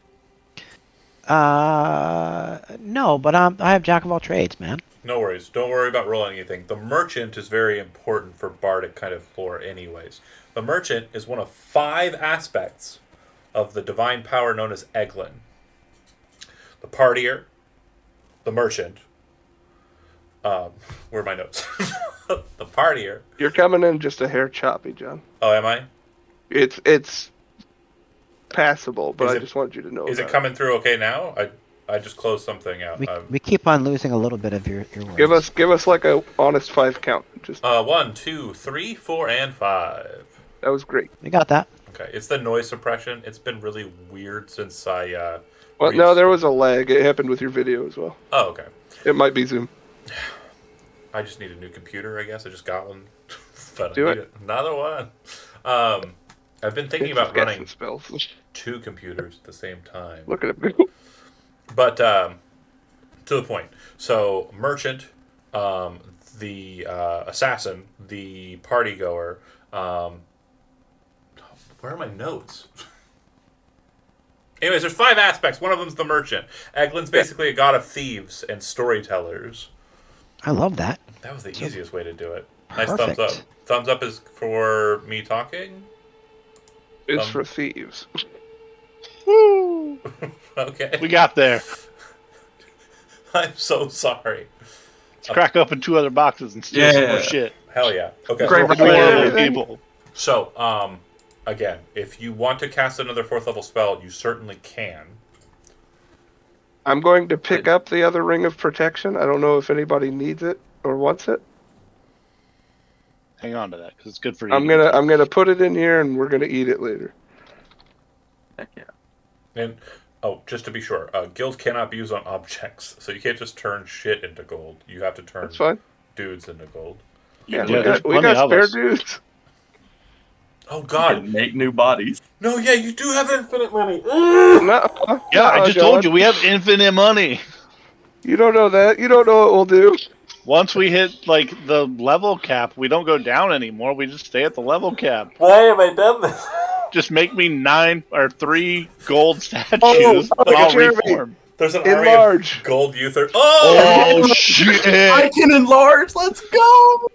No, but I have jack of all trades, man.
No worries. Don't worry about rolling anything. The merchant is very important for bardic kind of lore anyways. The merchant is one of 5 aspects of the divine power known as Eglin. The partier, the merchant, where are my notes? The partier.
You're coming in just a hair choppy, John.
Oh, am I?
It's passable, but
Is
I
it-
just wanted you to know.
Is it
about
coming through okay now? I just closed something out.
We keep on losing a little bit of your words.
Give us like a honest 5 count. Just
1, 2, 3, 4, and 5.
that was great.
We got that.
Okay, it's the noise suppression. It's been really weird since I.
Well, no, there was a lag. It happened with your video as well.
Oh, okay.
It might be Zoom.
I just need a new computer, I guess. I just got one. But
Do
I
it.
need another one. I've been thinking about
Got
running
some spells.
2 computers at the same time.
Look at it go.
But to the point. So, merchant, the assassin, the party goer. Where are my notes? Anyways, there's 5 aspects. One of them's the merchant. Eglin's basically a god of thieves and storytellers.
I love that.
That was the easiest way to do it. Nice thumbs up.
Perfect.
Thumbs up is for me talking.
It's for thieves.
Woo!
Okay.
We got there.
I'm so sorry.
Let's crack open 2 other boxes and steal some
Yeah.
more shit.
Hell yeah. Okay.
Great
We're
reminder.
horrible people.
So, again, if you want to cast another 4th level spell, you certainly can.
I'm going to pick up the other ring of protection. I don't know if anybody needs it or wants it.
Hang on to that because it's good for
I'm
eating.
gonna put it in here and we're gonna eat it later.
Heck yeah.
And just to be sure, guild cannot be used on objects, so you can't just turn shit into gold. You have to turn
That's fine.
dudes into gold.
Yeah,
Yeah,
we
there's
got
plenty of
spare
us.
dudes.
Oh
You
God!
can make new bodies.
No, yeah, you do have infinite money.
No,
Yeah, I just
John.
told you we have infinite money.
You don't know that. You don't know what we'll do.
Once we hit like the level cap, we don't go down anymore. We just stay at the level cap.
Why have I done this?
Just make me 3 gold statues.
Oh,
and I'll
Jeremy.
reform.
There's an army
Enlarge.
of gold youth. Oh!
Oh shit!
I can enlarge. Let's go.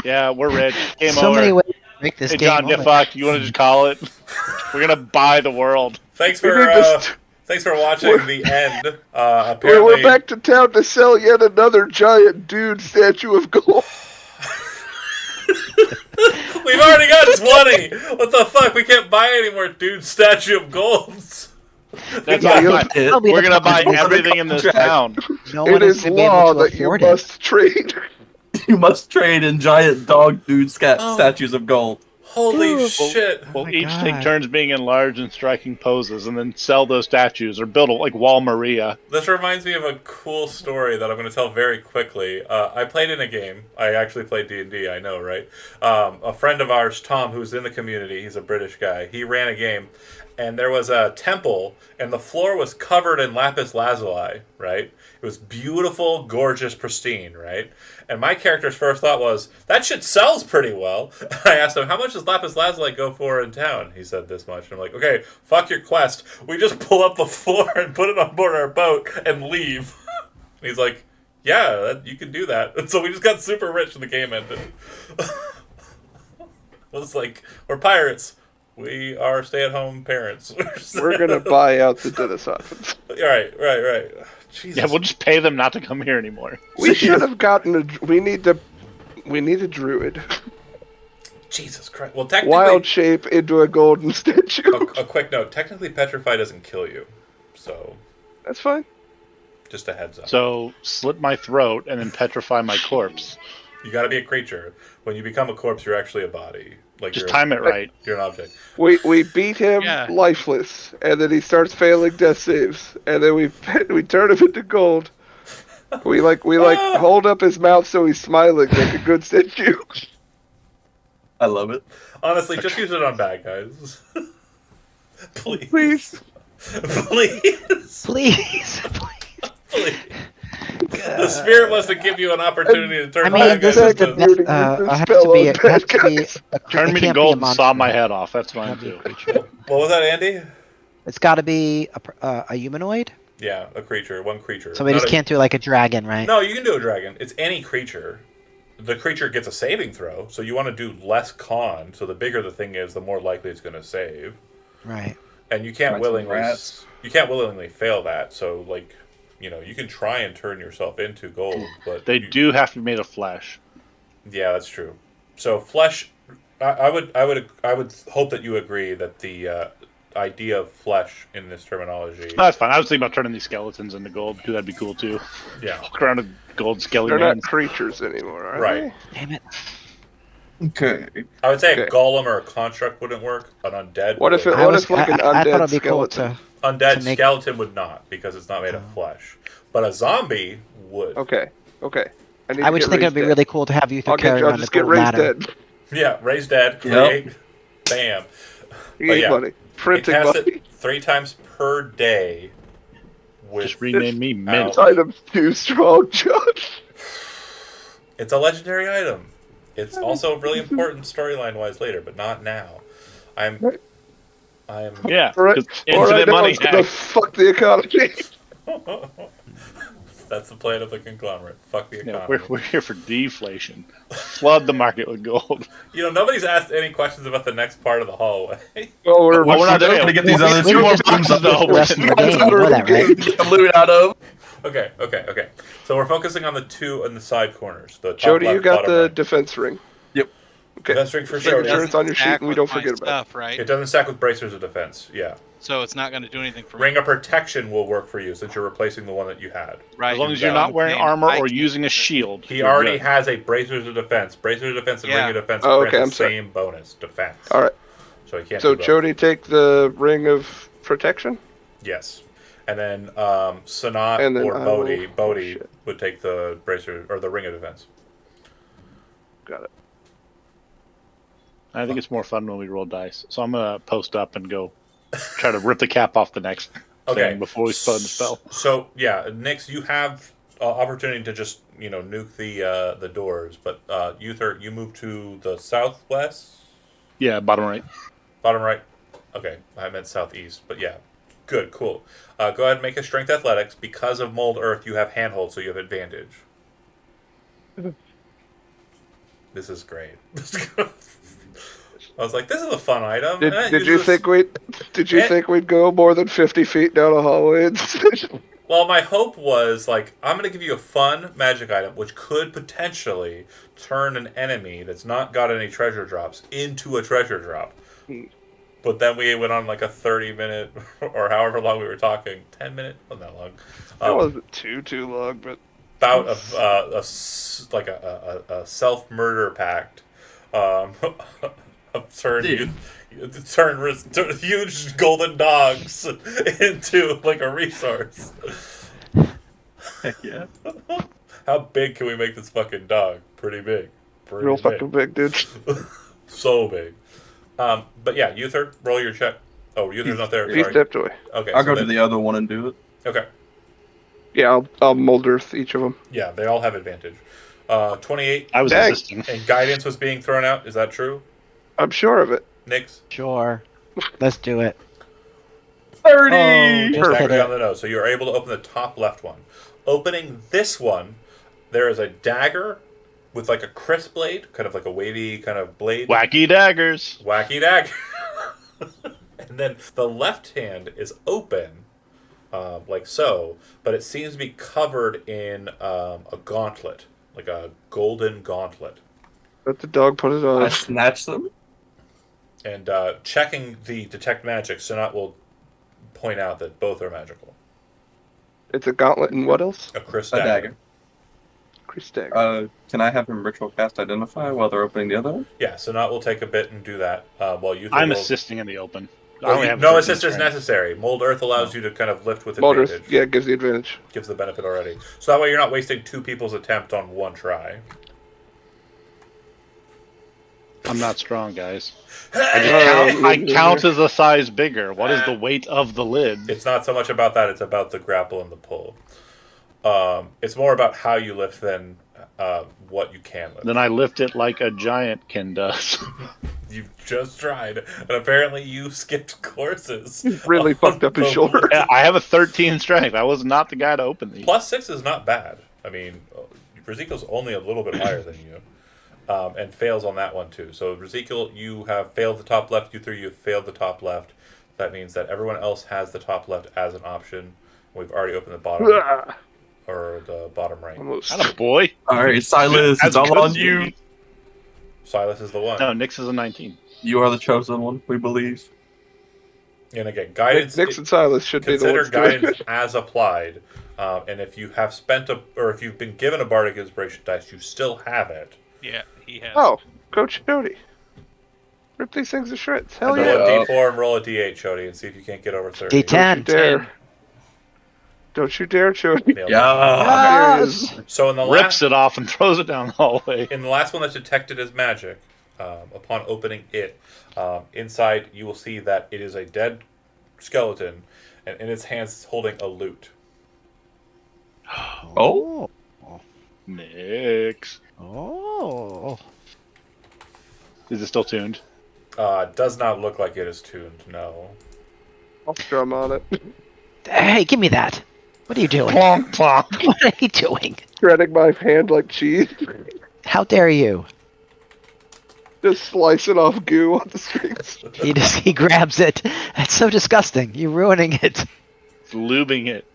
Yeah, we're rich. Game
So
over.
many ways to make this
Hey
game.
John, get
over.
fucked. You want to just call it? We're gonna buy the world.
Thanks
We
for
need this-
thanks for watching the end.
We're
Apparently,
back to town to sell yet another giant dude statue of gold.
we've already got 20. What the fuck? We can't buy any more dude statue of golds.
That's
Yeah,
not
you'll-
fine.
That'll be
We're
the
gonna buy
problem.
everything in this
Contract.
town.
No
It
one
is
gonna be able
law
to
that you
afford it.
must trade.
You must trade in giant dog dude
Oh.
statues of gold.
Holy shit!
We'll
my
each
God.
take turns being enlarged and striking poses, and then sell those statues or build like Wall Maria.
This reminds me of a cool story that I'm going to tell very quickly. I played in a game. I actually played D&D, I know, right? A friend of ours, Tom, who's in the community, he's a British guy, he ran a game, and there was a temple, and the floor was covered in lapis lazuli, right? It was beautiful, gorgeous, pristine, right? And my character's first thought was, that shit sells pretty well. I asked him, how much does lapis lazuli go for in town? He said this much. And I'm like, okay, fuck your quest. We just pull up the floor and put it on board our boat and leave. And he's like, yeah, you can do that. And so we just got super rich and the game ended. I was like, we're pirates. We are stay-at-home parents.
We're gonna buy out the Denisovans.
Right. Jesus.
Yeah, we'll just pay them not to come here anymore.
We should have gotten a. We need a druid.
Jesus Christ. Well, technically,
Wild shape into a golden statue.
a quick note. Technically, petrify doesn't kill you. So,
That's fine.
just a heads up.
So slit my throat and then petrify my corpse.
You got to be a creature. When you become a corpse, you're actually a body. Like
Just
you're,
time it right.
You're an object.
We beat him
Yeah.
lifeless, and then he starts failing death saves, and then we turn him into gold. We hold up his mouth so he's smiling like a good statue.
I love it.
Honestly, just use it on bad guys. Please.
Please.
Please.
Please.
Please. The spirit wants to give you an opportunity to turn
I mean,
bad
this
guys
is the
into.
Beauty
best.
uses
It has
spell
to be.
on
It has to be.
bad
Turn
it
me to
can't be a
gold and saw
monster.
my head off. That's fine
Gotta be a
too.
creature.
What was that, Andy?
It's got to be a humanoid.
Yeah, a creature, one creature.
So we
Not
just
a-
can't do like a dragon, right?
No, you can do a dragon. It's any creature. The creature gets a saving throw, so you want to do less con. So the bigger the thing is, the more likely it's going to save.
Right.
And you can't
Find some
willingly
rats.
fail that. So like, you can try and turn yourself into gold, but
They do have to be made of flesh.
Yeah, that's true. So flesh, I would hope that you agree that the idea of flesh in this terminology.
No, that's fine. I was thinking about turning these skeletons into gold. Because that'd be cool too.
Yeah,
Walk around with gold
They're
skeleton.
not creatures anymore, are
right.
Damn it.
Okay.
I would say a
Okay.
golem or a construct wouldn't work. An undead.
What if
would.
it- What if, like, an
I thought
undead
it'd be cool
skeleton?
to.
Undead
to make-
skeleton would not because it's not made of flesh, but a zombie would.
Okay. need
I
to
would
get
think it'd
raised
be
dead.
really cool to have you
I'll
carry around a
just get
gold
raised
ladder.
dead.
Yeah, raise dead, create, bam.
You
But
ain't
yeah,
money.
You
Printing
cast
money.
it 3 times per day. With
Just rename me Mint.
This item's too strong, Josh.
It's a legendary item. It's also really important storyline wise later, but not now. I'm
Yeah,
All right.
'cause
All right,
infinite
now
money.
it's gonna fuck the economy.
That's the plan of the conglomerate. Fuck the
Yeah,
economy.
we're here for deflation. Flood the market with gold.
Nobody's asked any questions about the next part of the hallway.
Well, we're
Well, we're not there
We're gonna
yet.
get these other
We
two
can
more
just
bombs
do
up.
the rest of the game. You know that, right?
Get the loot out of.
Okay. So we're focusing on the two on the side corners. The top
Jody,
left,
you got
bottom
the
right.
defense ring.
Yep.
Okay.
Defense ring for
Just making
sure.
sure it's on your sheet
Stack
and we
with
don't
my
forget about it.
stuff, right?
It doesn't stack with bracers of defense. Yeah.
So it's not going to do anything for
Ring
me.
of protection will work for you since you're replacing the one that you had.
Right.
As long as
Yeah.
you're not wearing
Okay,
armor
I
or
can't-
using a shield.
He
you're
already
good.
has a bracers of defense. Bracers of defense and
Yeah.
ring of defense
Oh,
grant
okay,
the
I'm sorry.
same bonus defense.
All right.
So he can't.
So
do both.
Jody, take the ring of protection.
Yes. And then Sanat
And then
or
I
Bodhi,
will-
Bodhi
shit.
would take the bracer or the ring of defense.
Got it.
I think it's more fun when we roll dice. So I'm gonna post up and go try to rip the cap off the next
Okay.
thing before we spell the spell.
So yeah, Nix, you have opportunity to just nuke the doors, but Uther, you move to the southwest,
Yeah, bottom right.
bottom right. Okay, I meant southeast, but yeah, good, cool. Go ahead and make a strength athletics. Because of mold earth, you have handhold, so you have advantage. This is great. I was like, this is a fun item.
Did,
and I
did
use
you
this-
think we'd go more than 50 feet down a hallway? And
Well, my hope was like I'm going to give you a fun magic item, which could potentially turn an enemy that's not got any treasure drops into a treasure drop. But then we went on like a 30-minute or however long we were talking, 10-minute, wasn't that long?
that wasn't too long, but
Bout of a self-murder pact. Turn huge golden dogs into like a resource.
Heck yeah.
How big can we make this fucking dog? Pretty big. Pretty
real
big.
fucking big, dude.
So big. But yeah, Uther, roll your check. Oh, Uther's not there.
He
Sorry.
stepped away.
Okay.
I'll
so
go to
then-
the other one and do it.
Okay.
Yeah, I'll mold earth each of them.
Yeah, they all have advantage. 28
I was
Dang.
assisting.
and guidance was being thrown out. Is that true?
I'm sure of it.
Nix?
Sure. Let's do it.
30!
Oh, just hit
Exactly
it.
on the nose. So you're able to open the top left one. Opening this one, there is a dagger with like a crisp blade, kind of like a wavy kind of blade.
Wacky daggers.
Wacky dagger. And then the left hand is open, like so, but it seems to be covered in a gauntlet, like a golden gauntlet.
Let the dog put it on.
I snatched them.
And checking the detect magic, Sonat will point out that both are magical.
It's a gauntlet and what else?
A crisp
A
dagger.
dagger.
Chris dagger.
Can I have him ritual cast identify while they're opening the other one?
Yeah, Sonat will take a bit and do that while you.
I'm assisting in the open. I
Well,
only have
no
13
assist is
strength.
necessary. Mold Earth allows you to kind of lift with
Mold
advantage.
earth, yeah, gives the advantage.
Gives the benefit already. So that way you're not wasting two people's attempt on one try.
I'm not strong, guys. I count as a size bigger. What is the weight of the lid?
It's not so much about that, it's about the grapple and the pull. It's more about how you lift than what you can lift.
Then I lift it like a giant can does.
You just tried, and apparently you skipped courses.
Really fucked up his
The
shoulder.
Yeah, I have a 13 strength. I was not the guy to open these.
+6 is not bad. I mean, Ezekiel's only a little bit higher than you, and fails on that one too. So Ezekiel, you have failed the top left. You 3, you have failed the top left. That means that everyone else has the top left as an option. We've already opened the bottom or the bottom right.
Almost.
Not a boy.
All right, Silas,
As
it's all
good
on
as
you.
me.
Silas is the one.
No, Nix is a 19.
You are the chosen one, we believe.
And again, guidance.
Nix and Silas should be the
Consider
ones doing
guidance
it.
as applied, and if you have spent or if you've been given a bardic inspiration dice, you still have it.
Yeah, he has.
Oh, Coach Jody. Rip these things to shreds. Hell
Roll
yeah.
a d4 and roll a d8, Chody, and see if you can't get over 30.
Don't you
D10.
dare. Don't you dare, Jody.
Nailed it.
Yeah.
There he is.
So in the
Rips
last
it off and throws it down the hallway.
in the last one that's detected as magic, upon opening it, inside you will see that it is a dead skeleton, and in its hands it's holding a lute.
Oh.
Nix.
Oh.
Is it still tuned?
Does not look like it is tuned. No.
I'll strum on it.
Hey, give me that. What are you doing?
Plonk, plonk.
What are you doing?
Shredding my hand like cheese.
How dare you?
Just slicing off goo on the streets.
He grabs it. That's so disgusting. You're ruining it.
It's lubing it.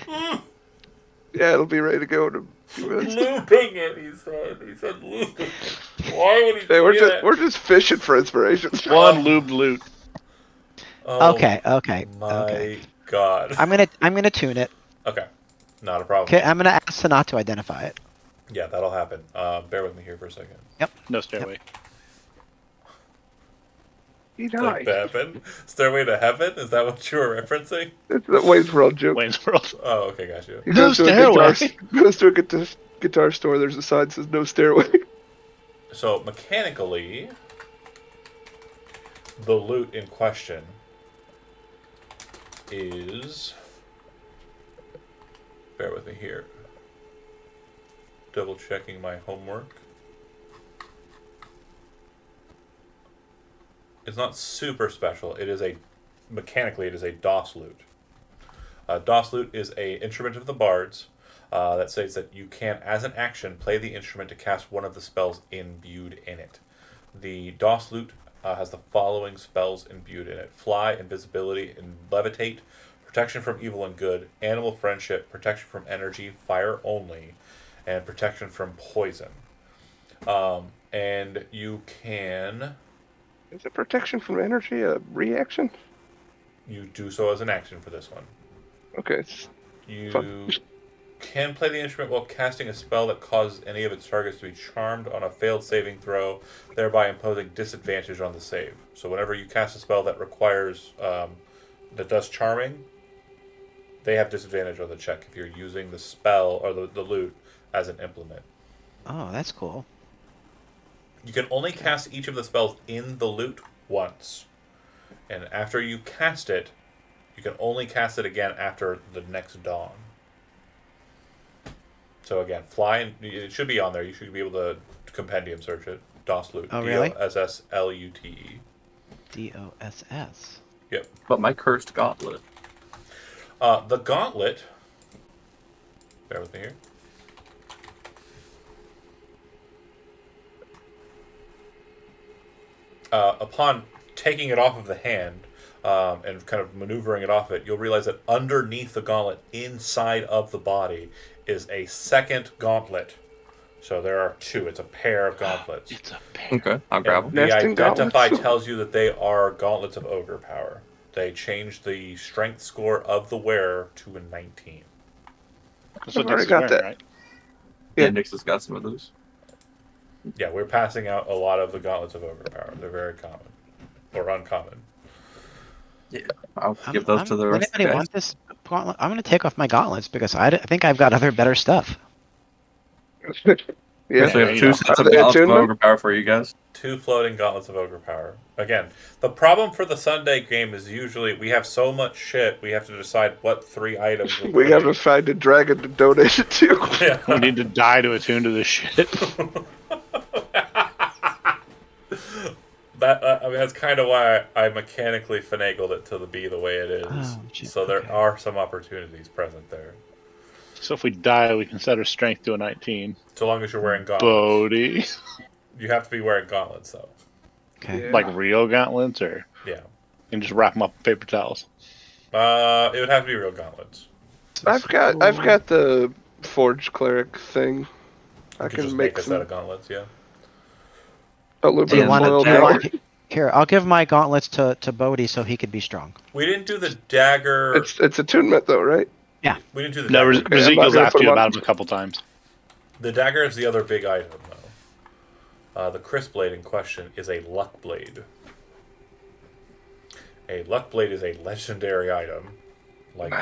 Yeah, it'll be ready to go in a few minutes.
Looping it, he said. He said looping. Why would he
Hey,
do that?
we're just fishing for inspiration.
One lubed loot.
Oh,
Okay.
My God.
I'm gonna tune it.
Okay. Not a problem.
Okay, I'm gonna ask Sanat to identify it.
Yeah, that'll happen. Bear with me here for a second.
No stairway.
He
Like
died.
heaven? Stairway to Heaven? Is that what you were referencing?
It's the Wayne's World joke.
Wayne's World.
Oh, okay, got you.
He
No
goes to a
stairway.
guitar store. There's a sign that says no stairway.
So, mechanically, the loot in question is... Bear with me here. Double checking my homework. It's not super special. It is mechanically, it is a DOS lute. DOS lute is a instrument of the bards that states that you can, as an action, play the instrument to cast one of the spells imbued in it. The DOS lute has the following spells imbued in it: Fly, Invisibility, and Levitate, Protection from Evil and Good, Animal Friendship, Protection from Energy, Fire Only, and Protection from Poison. And you can...
Is it protection from energy a reaction?
You do so as an action for this one.
Okay.
You can play the instrument while casting a spell that causes any of its targets to be charmed on a failed saving throw, thereby imposing disadvantage on the save. So whenever you cast a spell that requires, that does charming, they have disadvantage on the check if you're using the spell or the lute as an implement.
Oh, that's cool.
You can only cast each of the spells in the lute once. And after you cast it, you can only cast it again after the next dawn. So again, Fly, and it should be on there. You should be able to compendium search it. DOS lute.
Oh, really?
DOSSLUTE.
DOSS.
Yep.
But my cursed gauntlet.
The gauntlet. Bear with me here. Upon taking it off of the hand and kind of maneuvering it off it, you'll realize that underneath the gauntlet, inside of the body, is a second gauntlet. So there are two. It's a pair of gauntlets.
It's a pair.
Okay, I'll grab them.
The
Nesting
identify
gauntlets?
tells you that they are gauntlets of ogre power. They change the strength score of the wearer to a 19.
That's what
I've already
Nix is
got
wearing,
that.
right?
Yeah,
Yeah.
Nix has got some of those.
Yeah, we're passing out a lot of the gauntlets of ogre power. They're very common. Or uncommon.
I'll give those to the
Does
rest of the
anybody
guys.
want this gauntlet? I'm gonna take off my gauntlets because I think I've got other better stuff.
Yeah.
So we have
you
two
know.
sets
Are
of
they
gauntlets of
attunement?
ogre power for you guys.
2 floating gauntlets of ogre power. Again, the problem for the Sunday game is usually we have so much shit, we have to decide what 3 items we're
We
putting.
gotta find a dragon to donate it to.
Yeah.
We need to die to attune to this shit.
That I mean, that's kind of why I mechanically finagled it to be the way it is.
Oh, shit,
So there
okay.
are some opportunities present there.
So if we die, we can set our strength to a 19.
So long as you're wearing gauntlets.
Bodhi.
You have to be wearing gauntlets, though.
Okay.
Yeah.
Like real gauntlets, or
Yeah.
you can just wrap them up in paper towels.
It would have to be real gauntlets.
I've got the forge cleric thing. I
You could
can
just
make
make a set
some
of gauntlets, yeah.
Do you
aluminum
want
foil
to?
power.
Here, I'll give my gauntlets to Bodhi so he could be strong.
We didn't do the dagger.
It's attunement though, right?
We didn't do the
No,
dagger.
I'm not
Ezekiel's
gonna
asked
put
you
'em
about
on.
them a couple times.
The dagger is the other big item, though. The crisp blade in question is a luck blade. A luck blade is a legendary item, like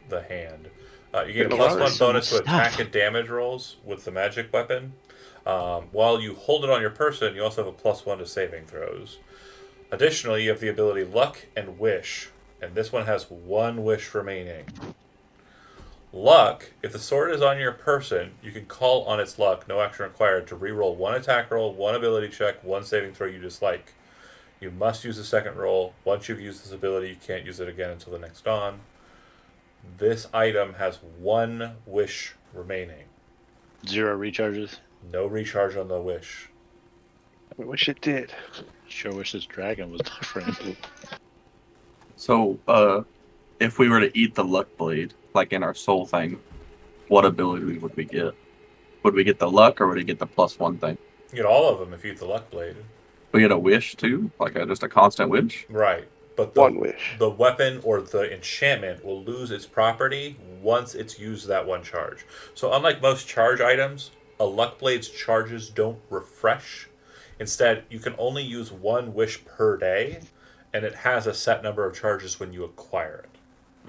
the hand. You get a
Get a lot
+1
of
bonus to
stuff.
attack and damage rolls with the magic weapon. While you hold it on your person, you also have a +1 to saving throws. Additionally, you have the ability Luck and Wish, and this one has 1 wish remaining. Luck, if the sword is on your person, you can call on its luck, no action required, to reroll 1 attack roll, 1 ability check, 1 saving throw you dislike. You must use the second roll. Once you've used this ability, you can't use it again until the next dawn. This item has 1 wish remaining.
0 recharges.
No recharge on the wish.
I wish it did.
Sure wish this dragon was different.
So, if we were to eat the luck blade, like in our soul thing, what ability would we get? Would we get the luck, or would we get the +1 thing?
You get all of them if you eat the luck blade.
We get a wish too, like just a constant wish.
Right. But
One wish.
the weapon or the enchantment will lose its property once it's used that 1 charge. So unlike most charge items, a luck blade's charges don't refresh. Instead, you can only use 1 wish per day, and it has a set number of charges when you acquire it.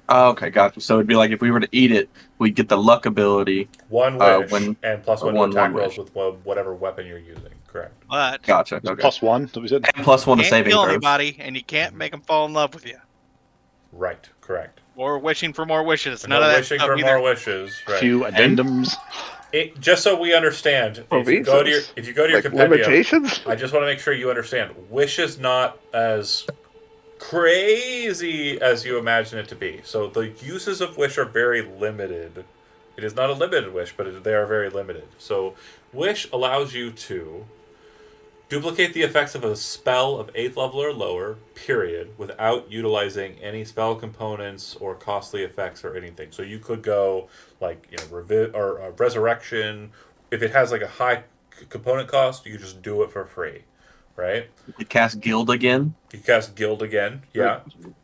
Oh, okay, gotcha. So it'd be like if we were to eat it, we'd get the luck ability.
1 wish
when-
and +1 to
one
attack rolls
wish.
with whatever weapon you're using. Correct.
But
Gotcha. Okay.
+1, that we said.
And +1 to
can't
saving
kill
throws.
anybody, and you can't make them fall in love with you.
Right. Correct.
Or wishing for more wishes.
And
None
no
of that
wishing
stuff
for
either.
more wishes. Right.
Few addendums.
Just so we understand, if you go to your
Like
compendium,
limitations?
I just want to make sure you understand. Wish is not as crazy as you imagine it to be. So the uses of wish are very limited. It is not a limited wish, but they are very limited. So wish allows you to duplicate the effects of a spell of 8th level or lower, period, without utilizing any spell components or costly effects or anything. So you could go like, resurrection. If it has like a high component cost, you just do it for free, right?
You cast guild again.
You cast guild again, yeah,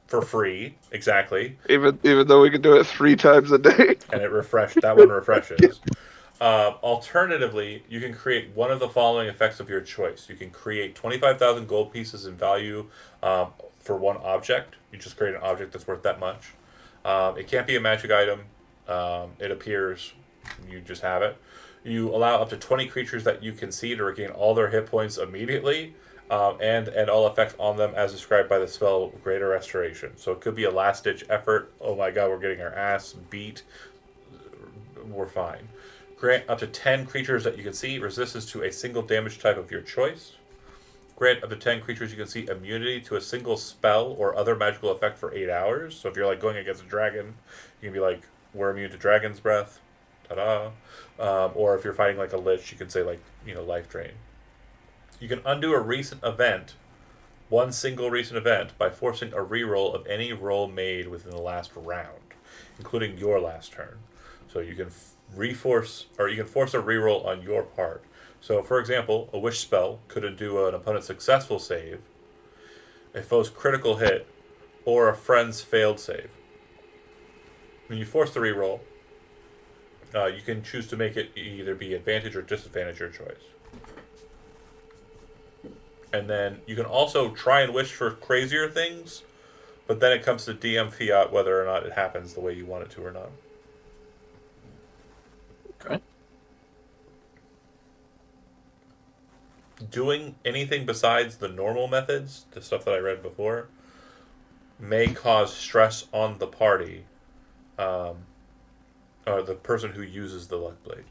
for free, exactly,
Even though we can do it 3 times a day.
and it that one refreshes. Alternatively, you can create one of the following effects of your choice. You can create 25,000 gold pieces in value for 1 object. You just create an object that's worth that much. It can't be a magic item. It appears. You just have it. You allow up to 20 creatures that you can see to regain all their hit points immediately, and all effects on them as described by the spell Greater Restoration. So it could be a last-ditch effort. Oh my god, we're getting our ass beat. We're fine. Grant up to 10 creatures that you can see resistance to a single damage type of your choice. Grant up to 10 creatures you can see immunity to a single spell or other magical effect for 8 hours. So if you're like going against a dragon, you can be like, we're immune to dragon's breath. Ta-da. Or if you're fighting like a lich, you can say like, life drain. You can undo a recent event, one single recent event, by forcing a reroll of any roll made within the last round, including your last turn. So you can force a reroll on your part. So, for example, a wish spell could undo an opponent's successful save, a foe's critical hit, or a friend's failed save. When you force the reroll, you can choose to make it either be advantage or disadvantage your choice. And then you can also try and wish for crazier things, but then it comes to DM fiat whether or not it happens the way you want it to or not.
Okay.
doing anything besides the normal methods, the stuff that I read before, may cause stress on the party, or the person who uses the luck blade.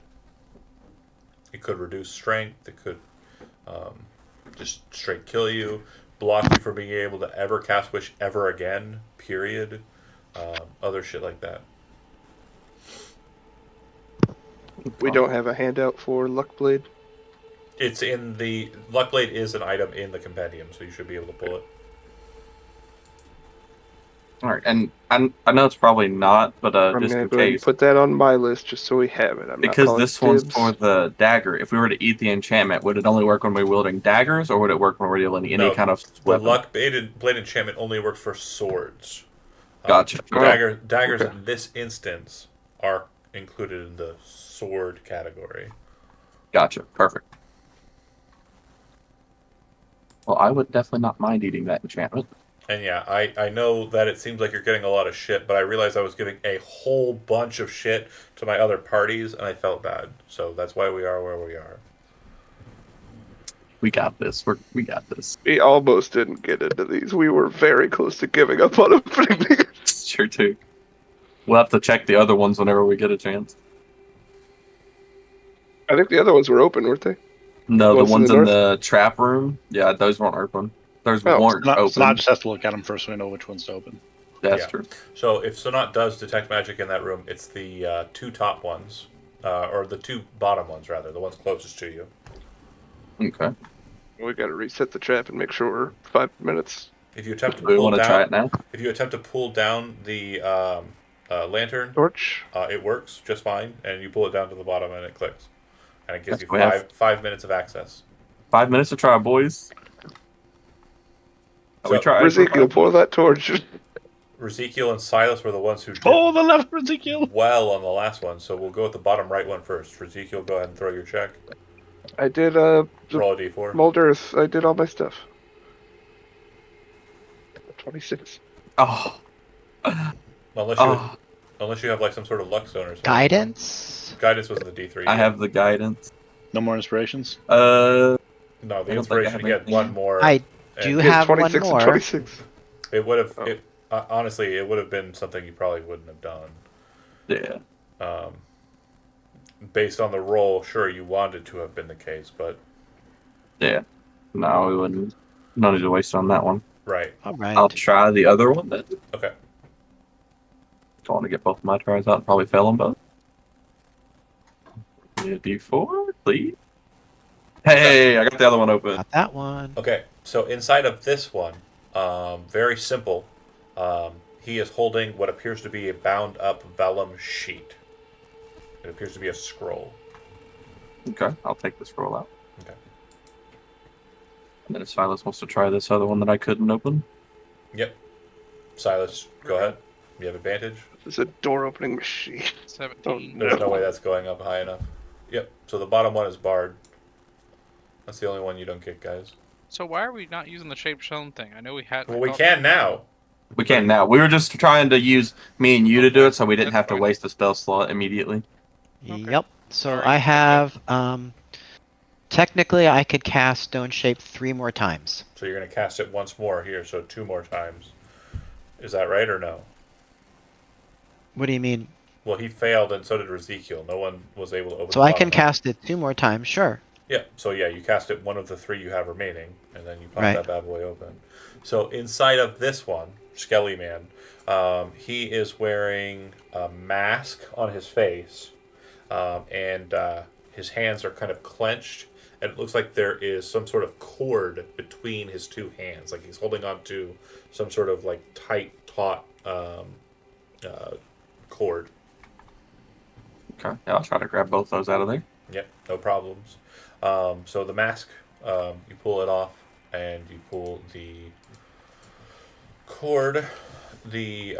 It could reduce strength. It could just straight kill you, block you from being able to ever cast wish ever again. Period. Other shit like that.
We don't have a handout for luck blade.
It's in the luck blade is an item in the compendium, so you should be able to pull it.
All right, and I know it's probably not, but
I'm
just
gonna
in
go ahead and
case,
put that on my list just so we have it. I'm not
because
calling
this one's
dibs.
for the dagger. If we were to eat the enchantment, would it only work when we're wielding daggers, or would it work when we're wielding any
No,
kind of
the
weapon?
luck blade enchantment only works for swords.
Gotcha.
Daggers
Okay.
in this instance are included in the sword category.
Gotcha. Perfect. Well, I would definitely not mind eating that enchantment.
And yeah, I know that it seems like you're getting a lot of shit, but I realized I was giving a whole bunch of shit to my other parties, and I felt bad. So that's why we are where we are.
We got this. We got this.
We almost didn't get into these. We were very close to giving up on opening these.
Sure too. We'll have to check the other ones whenever we get a chance.
I think the other ones were open, weren't they?
No, the
Ones in
ones
the
in
north?
the trap room. Yeah, those weren't open. Those
Oh,
weren't
So
open.
not just has to look at them first so we know which ones to open.
That's
Yeah.
true.
So if Sonat does detect magic in that room, it's the two top ones, or the two bottom ones rather, the ones closest to you.
Okay.
We got to reset the trap and make sure we're 5 minutes.
If you attempt to
Do we
pull
want to try it
down,
now?
if you attempt to pull down the lantern,
Torch.
it works just fine, and you pull it down to the bottom and it clicks, and it gives
Yes,
you
we have-
5 minutes of access.
5 minutes to try, boys.
So-
we tried.
Ezekiel, pull that torch.
Ezekiel and Silas were the ones who did
Oh, the left Ezekiel!
well on the last one, so we'll go with the bottom right one first. Ezekiel, go ahead and throw your check.
I did
Roll a d4.
mold earth. I did all my stuff. 26.
Oh.
Unless you have like some sort of luck zone or something.
Guidance.
Guidance was the D3.
I have the guidance.
No more inspirations?
No, the
I don't think I
inspiration
have
to get
anything.
one more.
I
and
do
He has
have one
26 and
more.
26.
It would have.
Oh.
Honestly, it would have been something you probably wouldn't have done.
Yeah.
Based on the roll, sure, you wanted to have been the case, but
Yeah. No, we wouldn't. No need to waste on that one.
right.
All right.
I'll try the other one then.
Okay.
Don't want to get both of my tries out and probably fail them both. Yeah, D4, please. Hey, I got the other one open.
Got that one.
Okay. So inside of this one, very simple. He is holding what appears to be a bound up vellum sheet. It appears to be a scroll.
Okay, I'll take this roll out.
Okay.
And then if Silas wants to try this other one that I couldn't open.
Yep. Silas, go ahead. You have advantage.
This is a door opening machine.
17.
Oh,
There's no way that's going up high enough. Yep. So the bottom one is barred. That's the only one you don't get, guys.
So why are we not using the shape shown thing? I know we had.
Well, we can now.
We can now. We were just trying to use me and you to do it so we didn't
That's
have to
fine.
waste the spell slot immediately.
Okay.
Yep. So
Alright.
I have technically I could cast Stone Shape 3 more times.
So you're going to cast it once more here, so 2 more times. Is that right or no?
What do you mean?
Well, he failed, and so did Ezekiel. No one was able to open.
So
the
I can
bottom one.
cast it 2 more times, sure.
Yeah. So yeah, you cast it one of the 3 you have remaining, and then you pop
Right.
that bad boy open. So inside of this one, Skelly Man, he is wearing a mask on his face, and his hands are kind of clenched, and it looks like there is some sort of cord between his 2 hands, like he's holding on to some sort of like tight, taut cord.
Okay, yeah, I'll try to grab both those out of there.
Yep, no problems. So the mask, you pull it off, and you pull the cord. The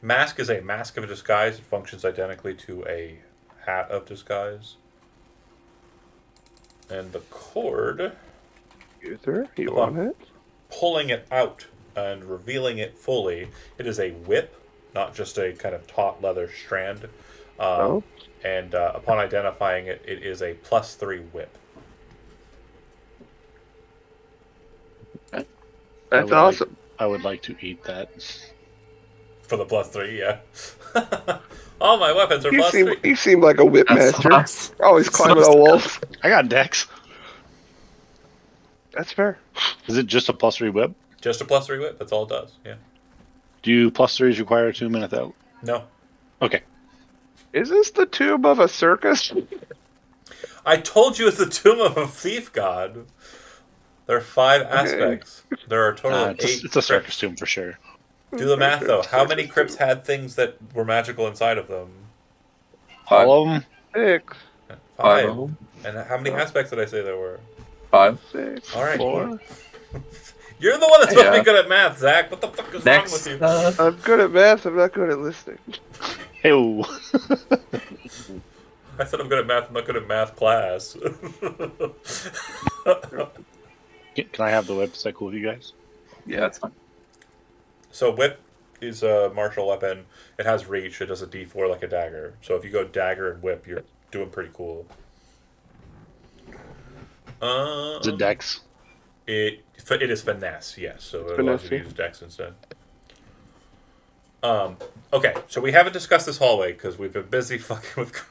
mask is a mask of disguise. It functions identically to a hat of disguise. And the cord,
User, you
The
want
bottom.
it?
pulling it out and revealing it fully, it is a whip, not just a kind of taut leather strand.
Oh.
And upon identifying it, it is a +3 whip.
That's awesome.
I would like to eat that.
For the +3, yeah. All my weapons are
You
+3.
seem like a whip
That's
master.
us.
Always climbing on walls.
I got Dex.
That's fair.
Is it just a +3 whip?
Just a +3 whip. That's all it does. Yeah.
Do +3s require 2 minutes out?
No.
Okay.
Is this the tomb of a circus?
I told you it's the tomb of a thief god. There are 5 aspects. There are a total of 8.
It's a circus
crypts.
tomb for sure.
Do the math though. How many crypts had things that were magical inside of them?
Five.
All of them?
6,
5.
of them.
And how many aspects did I say there were?
5.
6.
All right.
4.
You're the one that's supposed to
Yeah.
be good at math, Zach. What the fuck is wrong with
Next.
you?
I'm good at math. I'm not good at listening.
Hey,
I said I'm good at math. I'm not good at math class.
can I have the whip? Is that cool with you guys?
Yeah, that's fine.
So whip is a martial weapon. It has reach. It does a D4 like a dagger. So if you go dagger and whip, you're doing pretty cool.
Is it Dex?
It is finesse, yes. So it allows
Finesse,
you to
yeah.
use dex instead. Okay, so we haven't discussed this hallway because we've been busy fucking with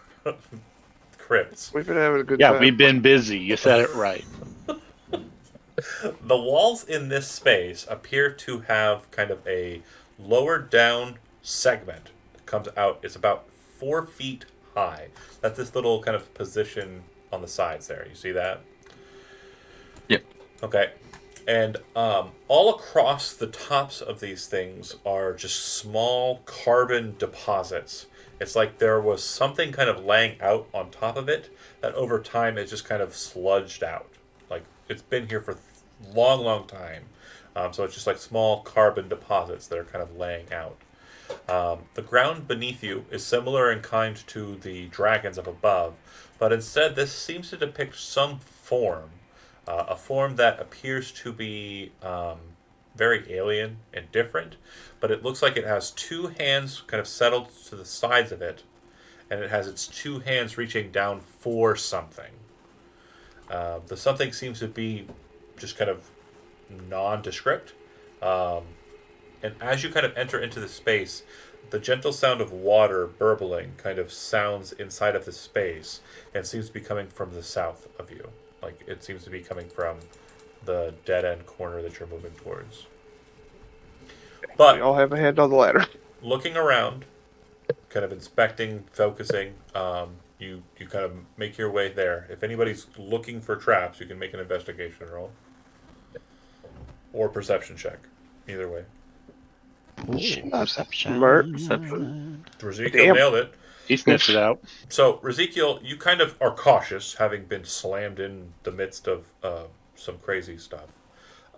crypts.
We've been having a good
Yeah,
time.
we've been busy. You said it right.
The walls in this space appear to have kind of a lower down segment that comes out. It's about 4 feet high. That's this little kind of position on the sides there. You see that?
Yep.
Okay. And all across the tops of these things are just small carbon deposits. It's like there was something kind of laying out on top of it that over time it just kind of sludged out. Like it's been here for a long, long time. So it's just like small carbon deposits that are kind of laying out. The ground beneath you is similar in kind to the dragons up above, but instead this seems to depict some form. A form that appears to be very alien and different, but it looks like it has 2 hands kind of settled to the sides of it, and it has its 2 hands reaching down for something. The something seems to be just kind of nondescript, and as you kind of enter into the space, the gentle sound of water burbling kind of sounds inside of the space and seems to be coming from the south of you. Like, it seems to be coming from the dead-end corner that you're moving towards.
We
But
all have a hand on the ladder.
looking around, kind of inspecting, focusing, you kind of make your way there. If anybody's looking for traps, you can make an investigation roll. Or perception check. Either way.
Perception.
Smart.
Perception.
Ezekiel
Damn.
nailed it.
He sniffs it out.
So, Ezekiel, you kind of are cautious, having been slammed in the midst of some crazy stuff.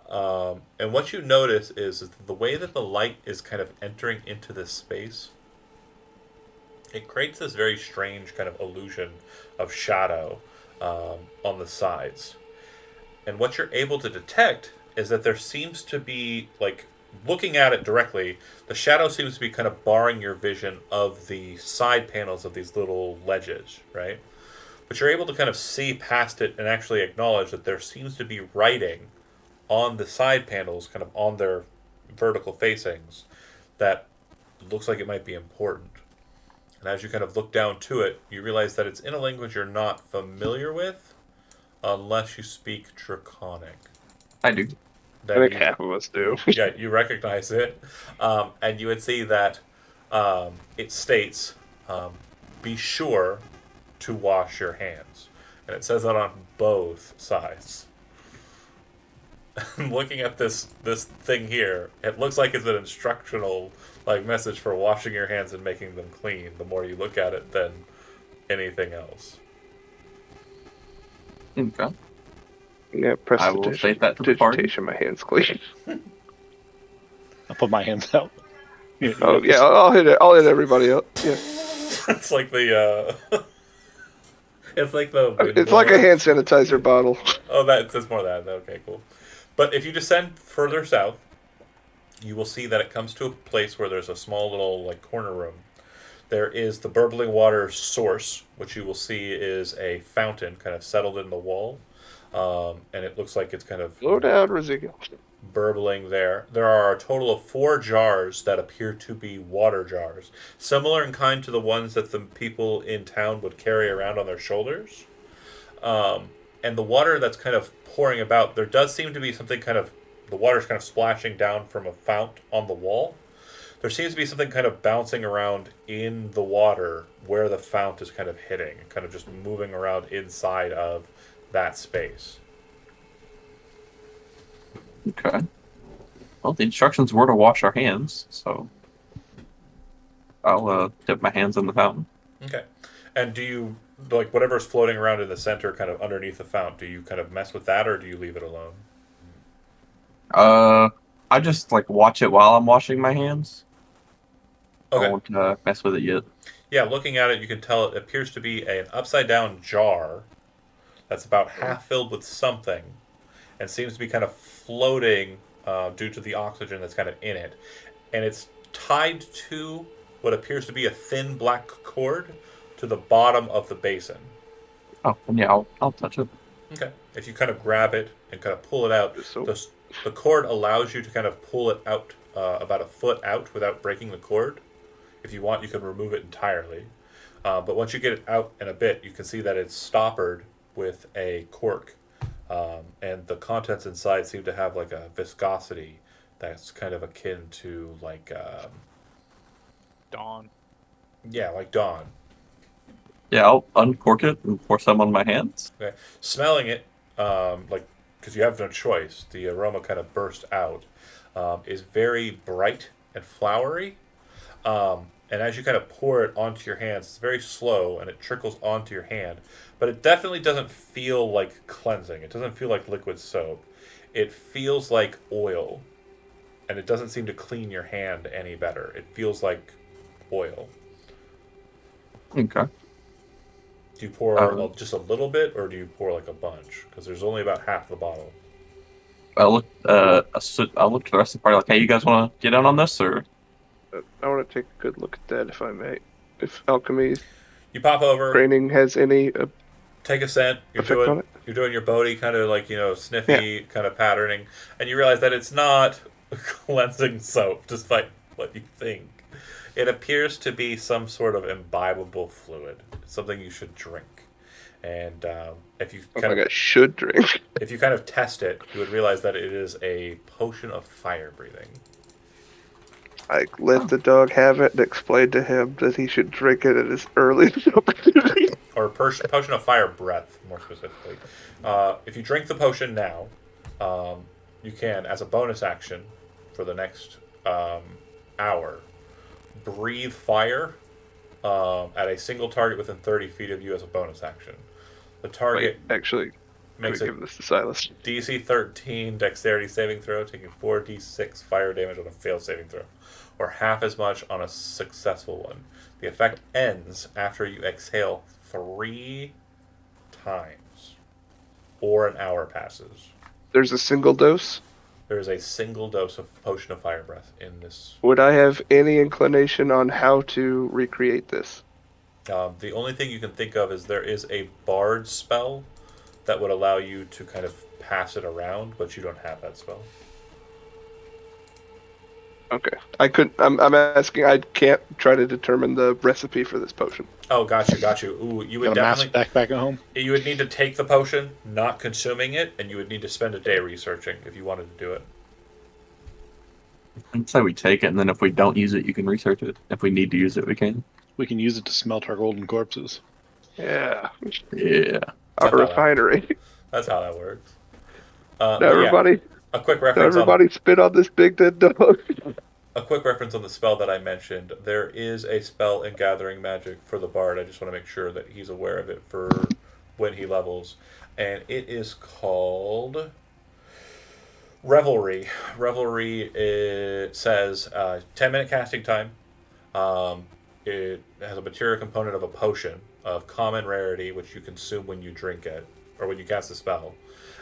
And what you notice is the way that the light is kind of entering into this space, it creates this very strange kind of illusion of shadow on the sides. And what you're able to detect is that there seems to be, like, looking at it directly, the shadow seems to be kind of barring your vision of the side panels of these little ledges, right? But you're able to kind of see past it and actually acknowledge that there seems to be writing on the side panels, kind of on their vertical facings, that looks like it might be important. And as you kind of look down to it, you realize that it's in a language you're not familiar with, unless you speak Draconic.
I do.
I think half of us do.
Yeah, you recognize it, and you would see that it states, "Be sure to wash your hands," and it says that on both sides. Looking at this thing here, it looks like it's an instructional message for washing your hands and making them clean. The more you look at it, than anything else.
Okay.
Yeah,
I will state that to the party.
prestidigitation, my hands clean.
I'll put my hands out.
Oh yeah, I'll hit it. I'll hit everybody up. Yeah,
It's like the. It's like the.
it's like a hand sanitizer bottle.
Oh, that's more of that. Okay, cool. But if you descend further south, you will see that it comes to a place where there's a small little corner room. There is the burbling water source, which you will see is a fountain kind of settled in the wall. And it looks like it's kind of
Slow down, Residual.
burbling there. There are a total of 4 jars that appear to be water jars, similar in kind to the ones that the people in town would carry around on their shoulders. And the water that's kind of pouring about, there does seem to be something kind of, the water's kind of splashing down from a fount on the wall. There seems to be something kind of bouncing around in the water where the fount is kind of hitting, kind of just moving around inside of that space.
Okay. Well, the instructions were to wash our hands, so I'll dip my hands in the fountain.
Okay. And do you, like, whatever's floating around in the center, kind of underneath the fount, do you kind of mess with that, or do you leave it alone?
I just like watch it while I'm washing my hands.
Okay.
I won't mess with it yet.
Yeah, looking at it, you can tell it appears to be an upside-down jar that's about half filled with something, and seems to be kind of floating due to the oxygen that's kind of in it. And it's tied to what appears to be a thin black cord to the bottom of the basin.
Oh, and yeah, I'll touch it.
Okay. If you kind of grab it and kind of pull it out,
So-
the cord allows you to kind of pull it out about a foot out without breaking the cord. If you want, you can remove it entirely. But once you get it out in a bit, you can see that it's stoppered with a cork. And the contents inside seem to have like a viscosity that's kind of akin to like,
Dawn.
yeah, like Dawn.
Yeah, I'll uncork it and pour some on my hands.
Okay. Smelling it, like, because you have no choice, the aroma kind of bursts out, is very bright and flowery. And as you kind of pour it onto your hands, it's very slow and it trickles onto your hand. But it definitely doesn't feel like cleansing. It doesn't feel like liquid soap. It feels like oil. And it doesn't seem to clean your hand any better. It feels like oil.
Okay.
Do you pour
Um,
just a little bit, or do you pour like a bunch? Because there's only about half the bottle.
I'll look to the rest of the party like, hey, you guys want to get in on this, or?
I want to take a good look at that, if I may. If alchemy
You pop over,
training has any
take a scent.
effect on it.
You're doing your Bodhi kind of like, sniffy kind of patterning, and you realize that it's not cleansing soap, despite what you think. It appears to be some sort of imbibable fluid, something you should drink. And if you
Oh
kind
my
of
god, should drink.
if you kind of test it, you would realize that it is a potion of fire breathing.
I let the dog have it and explained to him that he should drink it at his earliest opportunity.
Or a potion of fire breath, more specifically. If you drink the potion now, you can, as a bonus action for the next hour, breathe fire at a single target within 30 feet of you as a bonus action. The target
Wait, actually,
makes
I'm
a
gonna give this to Silas.
DC 13 dexterity saving throw, taking 4d6 fire damage on a failed saving throw, or half as much on a successful one. The effect ends after you exhale 3 times, or an hour passes.
There's a single dose.
There is a single dose of potion of fire breath in this.
Would I have any inclination on how to recreate this?
The only thing you can think of is there is a bard spell that would allow you to kind of pass it around, but you don't have that spell.
Okay, I could. I'm asking. I can't try to determine the recipe for this potion.
Oh, got you. Ooh, you would
Got a mask
definitely.
backpack at home.
You would need to take the potion, not consuming it, and you would need to spend a day researching if you wanted to do it.
I'd say we take it, and then if we don't use it, you can research it. If we need to use it, we can.
We can use it to smelt our golden corpses.
Yeah,
Yeah.
a refinery.
That's how that works.
Now,
But yeah,
everybody,
a quick
now
reference.
everybody, spit on this big dead dog.
A quick reference on the spell that I mentioned. There is a spell in Gathering Magic for the Bard. I just want to make sure that he's aware of it for when he levels. And it is called Revelry. Revelry, it says 10-minute casting time. It has a material component of a potion of common rarity, which you consume when you drink it, or when you cast the spell.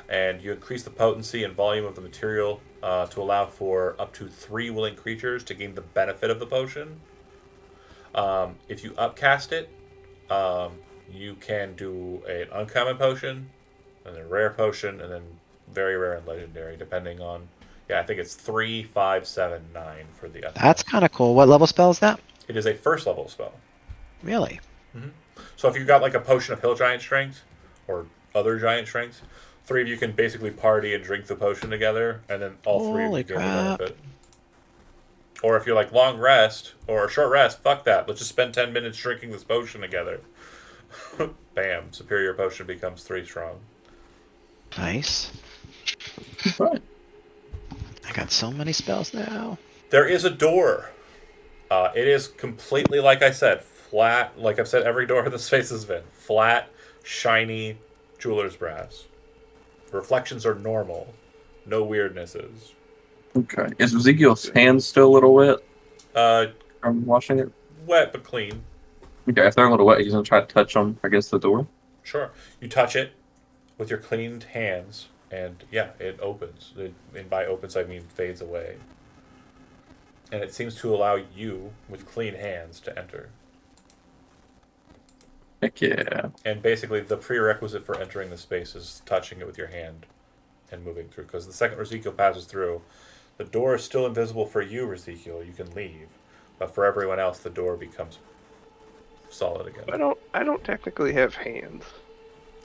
And you increase the potency and volume of the material to allow for up to 3 willing creatures to gain the benefit of the potion. If you upcast it, you can do an uncommon potion, and then a rare potion, and then very rare and legendary, depending on. Yeah, I think it's 3, 5, 7, 9 for the upcast.
That's kind of cool. What level spell is that?
It is a first level spell.
Really?
So if you've got like a potion of hill giant strength or other giant strength, 3 of you can basically party and drink the potion together, and then all 3 of
Holy
you get the
crap.
benefit. Or if you're like long rest or a short rest, fuck that. Let's just spend 10 minutes drinking this potion together. Bam! Superior potion becomes 3 strong.
Nice.
Right.
I got so many spells now.
There is a door. It is completely, like I said, flat. Like I've said, every door in this space has been flat, shiny, jeweler's brass. Reflections are normal. No weirdnesses.
Okay. Is Ezekiel's hand still a little wet
Uh,
from washing it?
wet but clean.
Okay, if they're a little wet, he's gonna try to touch them against the door.
Sure. You touch it with your cleaned hands, and yeah, it opens. And by opens, I mean fades away. And it seems to allow you, with clean hands, to enter.
Heck yeah.
And basically, the prerequisite for entering the space is touching it with your hand and moving through. Because the second Ezekiel passes through, the door is still invisible for you, Ezekiel. You can leave. But for everyone else, the door becomes solid again.
I don't technically have hands.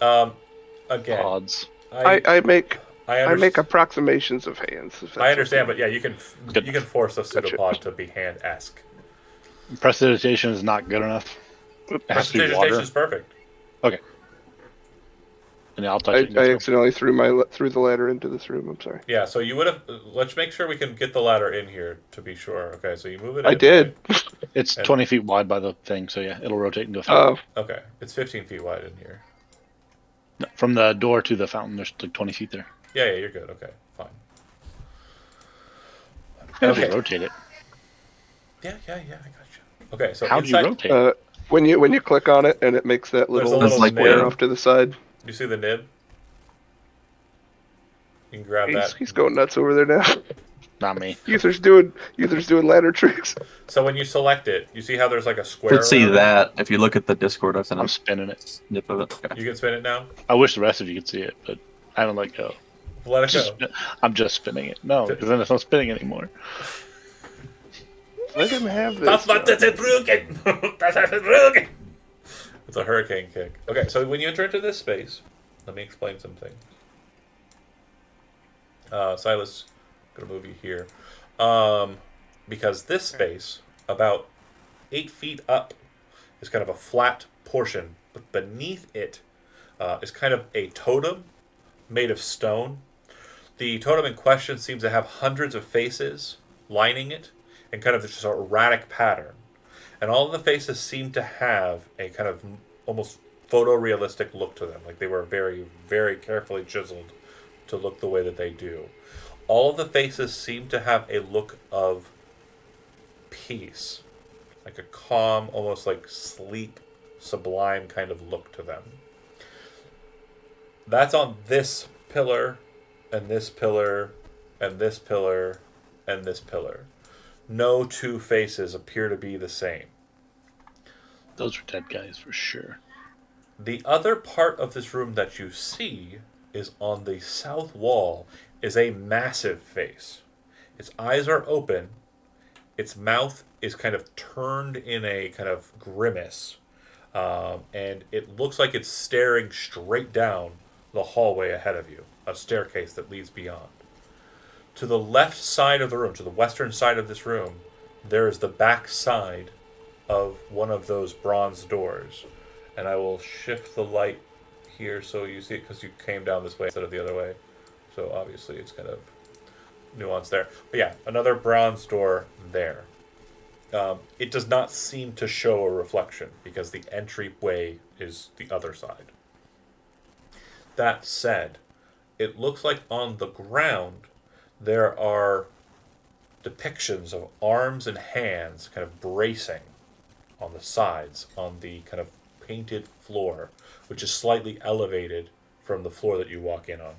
Again,
Odds.
I make
I
make approximations of hands. If that's
I understand,
okay.
but yeah, you can
Good.
you can force a
Gotcha.
pseudopod to be hand-esque.
Prestidigitation is not good enough. It has to be
Prestidigitation
water.
is perfect.
And I'll touch
I
it. and go through.
accidentally threw the ladder into this room. I'm sorry.
Yeah, so you would have. Let's make sure we can get the ladder in here to be sure. Okay, so you move it.
I
in,
did.
right?
It's
And-
20 feet wide by the thing, so yeah, it'll rotate and go through.
Oh,
Okay, it's 15 feet wide in here.
No, from the door to the fountain, there's like 20 feet there.
Yeah, you're good. Okay, fine.
How do
Okay.
you rotate it?
Yeah, I got you. Okay, so
How do
inside,
you rotate it?
when you click on it and it makes that
There's
little
a little
square
nib.
off to the side.
you see the nib? You can grab that.
He's going nuts over there now.
Not me.
Uther's doing ladder tricks.
So when you select it, you see how there's like a square.
Could see
around it?
that if you look at the Discord. I've sent
I'm
a
spinning it.
snip of it. Okay.
You can spin it now.
I wish the rest of you could see it, but I don't let go.
Let it go.
I'm just spinning it. No, because then it's not spinning anymore.
Let him have this.
That's what das ist Brücken. Das ist Brücken. It's a hurricane kick. Okay, so when you enter into this space, let me explain some things. Silas, I'm gonna move you here, because this space, about 8 feet up, is kind of a flat portion, but beneath it is kind of a totem made of stone. The totem in question seems to have hundreds of faces lining it, and kind of just an erratic pattern. And all of the faces seem to have a kind of almost photorealistic look to them, like they were very, very carefully chiseled to look the way that they do. All of the faces seem to have a look of peace, like a calm, almost like sleep, sublime kind of look to them. That's on this pillar, and this pillar, and this pillar, and this pillar. No two faces appear to be the same.
Those are dead guys for sure.
The other part of this room that you see is on the south wall is a massive face. Its eyes are open. Its mouth is kind of turned in a kind of grimace. And it looks like it's staring straight down the hallway ahead of you, a staircase that leads beyond. To the left side of the room, to the western side of this room, there is the back side of one of those bronze doors. And I will shift the light here so you see it, because you came down this way instead of the other way. So obviously it's kind of nuanced there. But yeah, another bronze door there. It does not seem to show a reflection because the entryway is the other side. That said, it looks like on the ground there are depictions of arms and hands kind of bracing on the sides, on the kind of painted floor, which is slightly elevated from the floor that you walk in on.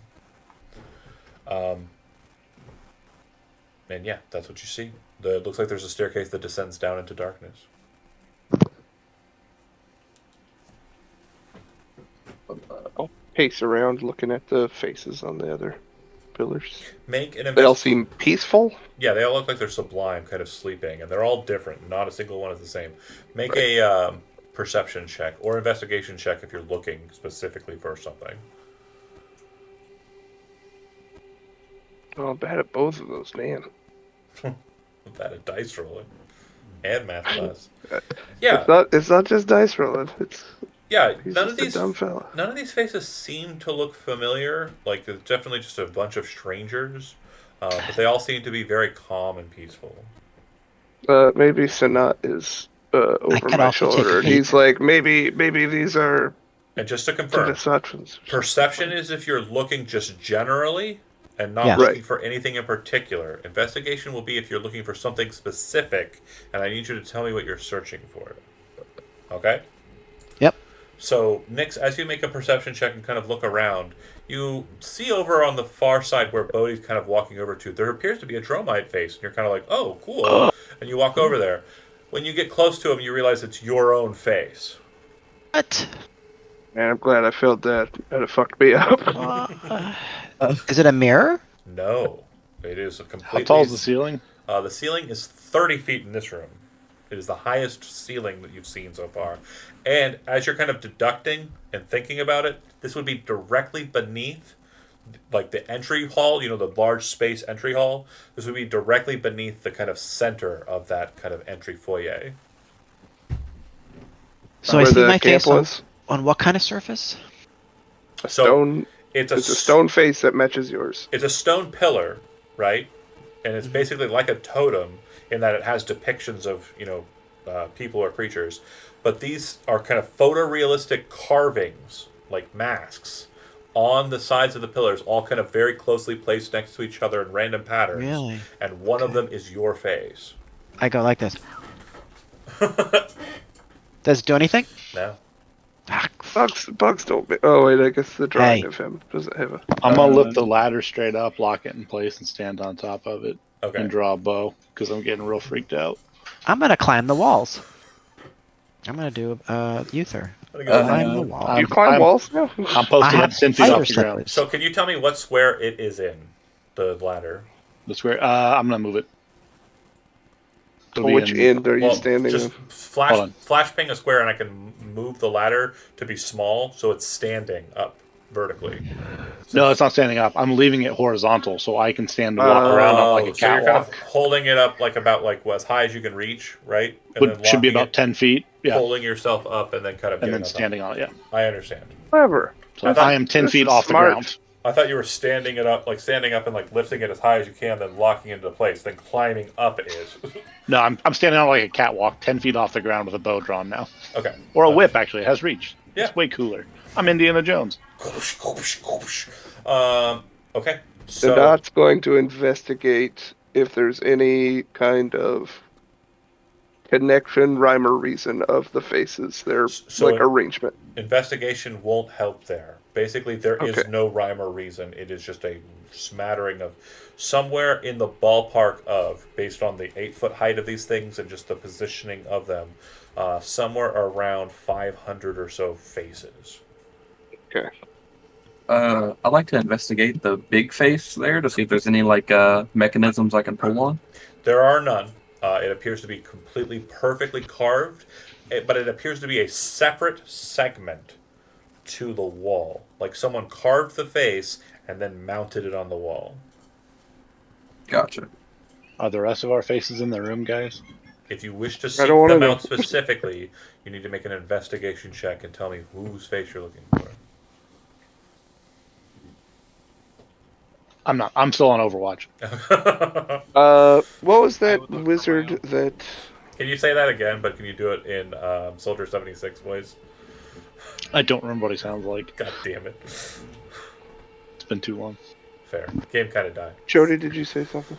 And yeah, that's what you see. It looks like there's a staircase that descends down into darkness.
pace around looking at the faces on the other pillars.
Make an
They all
invest.
seem peaceful.
Yeah, they all look like they're sublime, kind of sleeping, and they're all different. Not a single one is the same. Make
Right.
a perception check or investigation check if you're looking specifically for something.
Oh, I'm bad at both of those, man.
Bad at dice rolling and math class.
Uh,
Yeah,
It's not just dice rolling.
yeah.
He's
None of
just a
these
dumb fella.
none of these faces seem to look familiar. Like there's definitely just a bunch of strangers, but they all seem to be very calm and peaceful.
Maybe Sanat is over
could
my
also take a
shoulder, and
peek.
he's like, maybe these are
And just to confirm,
Devasatans.
perception is if you're looking just generally and not
Yes.
looking
Right.
for anything in particular. Investigation will be if you're looking for something specific, and I need you to tell me what you're searching for. Okay?
Yep.
So, Nix, as you make a perception check and kind of look around, you see over on the far side where Bodhi's kind of walking over to, there appears to be a Dromite face, and you're kind of like, oh, cool. And you walk over there. When you get close to him, you realize it's your own face.
What?
Man, I'm glad I felt that. That'd have fucked me up.
Is it a mirror?
No. It is a
How
completely...
tall is the ceiling?
The ceiling is 30 feet in this room. It is the highest ceiling that you've seen so far. And as you're kind of deducting and thinking about it, this would be directly beneath, like the entry hall, you know, the large space entry hall. This would be directly beneath the kind of center of that kind of entry foyer.
So I
Where
see
the
my
camp
face on,
was.
on what kind of surface?
A
So
stone.
it's
It's a stone face that matches yours.
It's a stone pillar, right? And it's basically like a totem in that it has depictions of, you know, people or creatures. But these are kind of photorealistic carvings, like masks, on the sides of the pillars, all kind of very closely placed next to each other in random patterns.
Really?
And one of them is your face.
I go like this. Does it do anything?
No.
Ah,
Bugs don't. Oh wait, I guess the drawing
Hey.
of him doesn't have a.
I'm gonna lift the ladder straight up, lock it in place, and stand on top of it
Okay.
and draw a bow because I'm getting real freaked out.
I'm gonna climb the walls. I'm gonna do Uther.
I'm gonna go-
Climb the wall.
You climb
I'm-
walls now?
I'm
I
posted
have
up 10 feet
fire
off the ground.
slippers.
So can you tell me what square it is in, the ladder?
That's where I'm gonna move it. It'll be
Which end are you
Well,
standing
just
in?
flash
Hold on.
flash ping a square, and I can move the ladder to be small, so it's standing up vertically.
No, it's not standing up. I'm leaving it horizontal so I can stand and walk around on like a
so you're kind
catwalk.
of holding it up like about like as high as you can reach, right? And
But should be
locking
about 10 feet.
it,
Yeah.
pulling yourself up, and then kind of
And
getting
then
up.
standing on it. Yeah.
I understand.
Clever.
So
I thought-
I am 10
This
feet
is
off
smart.
the ground.
I thought you were standing it up, like standing up and like lifting it as high as you can, then locking it into place, then climbing up it is.
No, I'm standing on like a catwalk, 10 feet off the ground with a bow drawn now.
Okay.
Or a whip, actually. It has reach.
Yeah.
It's way cooler. I'm Indiana Jones.
Okay.
So
So
Dot's going to investigate if there's any kind of connection, rhyme, or reason of the faces. Their
So
like
it-
arrangement.
investigation won't help there. Basically, there is
Okay.
no rhyme or reason. It is just a smattering of somewhere in the ballpark of, based on the 8-foot height of these things and just the positioning of them, somewhere around 500 or so faces.
Okay.
I'd like to investigate the big face there to see if there's any like mechanisms I can pull on.
There are none. It appears to be completely perfectly carved, but it appears to be a separate segment to the wall. Like someone carved the face and then mounted it on the wall.
Gotcha.
Are the rest of our faces in the room, guys?
If you wish to
I
seek
don't wanna
them
know.
out specifically, you need to make an investigation check and tell me whose face you're looking for.
I'm not. I'm still on Overwatch.
What was that
would look for
wizard
my own.
that?
Can you say that again, but can you do it in Soldier 76 voice?
I don't remember what he sounds like.
God damn it.
It's been too long.
Fair. Game kind of died.
Jody, did you say something?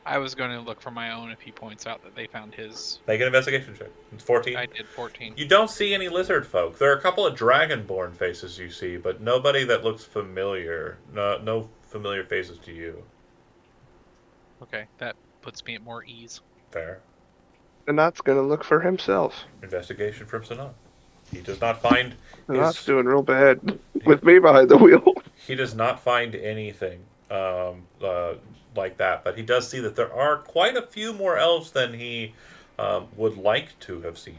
I was going to look for my own if he points out that they found his.
Make an investigation check. It's 14.
I did 14.
You don't see any lizard folk. There are a couple of dragonborn faces you see, but nobody that looks familiar. No familiar faces to you.
Okay, that puts me at more ease.
Fair.
Sanat's gonna look for himself.
Investigation from Sanat. He does not find
That's
his,
doing real bad with me behind the wheel.
he does not find anything like that, but he does see that there are quite a few more elves than he would like to have seen.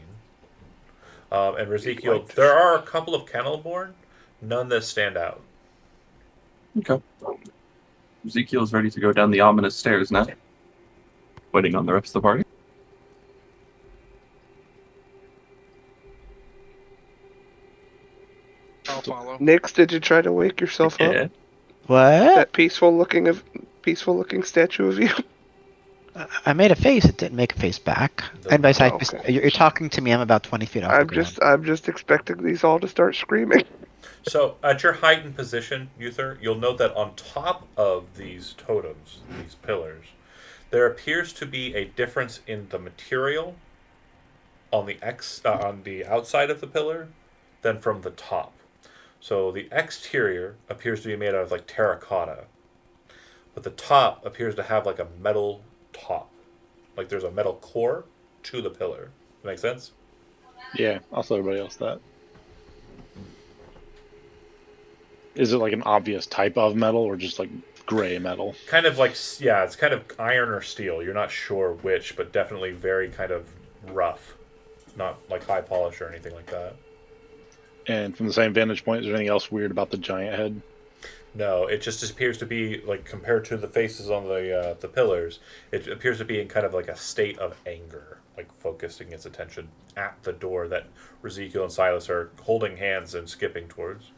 And Ezekiel,
like to
there are a couple of Kennelborn, none that stand out.
Okay. Ezekiel's ready to go down the ominous stairs now. Waiting on the rest of the party.
I'll follow.
Nix, did you try to wake yourself up?
Yeah.
What?
That peaceful looking statue of you.
I made a face. It didn't make a face back.
No.
And by side,
Okay.
you're talking to me. I'm about 20 feet off the ground.
I'm just expecting these all to start screaming.
So, at your height and position, Uther, you'll note that on top of these totems, these pillars, there appears to be a difference in the material on the outside of the pillar than from the top. So the exterior appears to be made out of like terracotta, but the top appears to have like a metal top, like there's a metal core to the pillar. Make sense?
Yeah, I'll tell everybody else that. Is it like an obvious type of metal or just like gray metal?
Kind of like, yeah, it's kind of iron or steel. You're not sure which, but definitely very kind of rough, not like high polish or anything like that.
And from the same vantage point, is there anything else weird about the giant head?
No, it just appears to be like compared to the faces on the pillars. It appears to be in kind of like a state of anger, like focusing its attention at the door that Ezekiel and Silas are holding hands and skipping towards.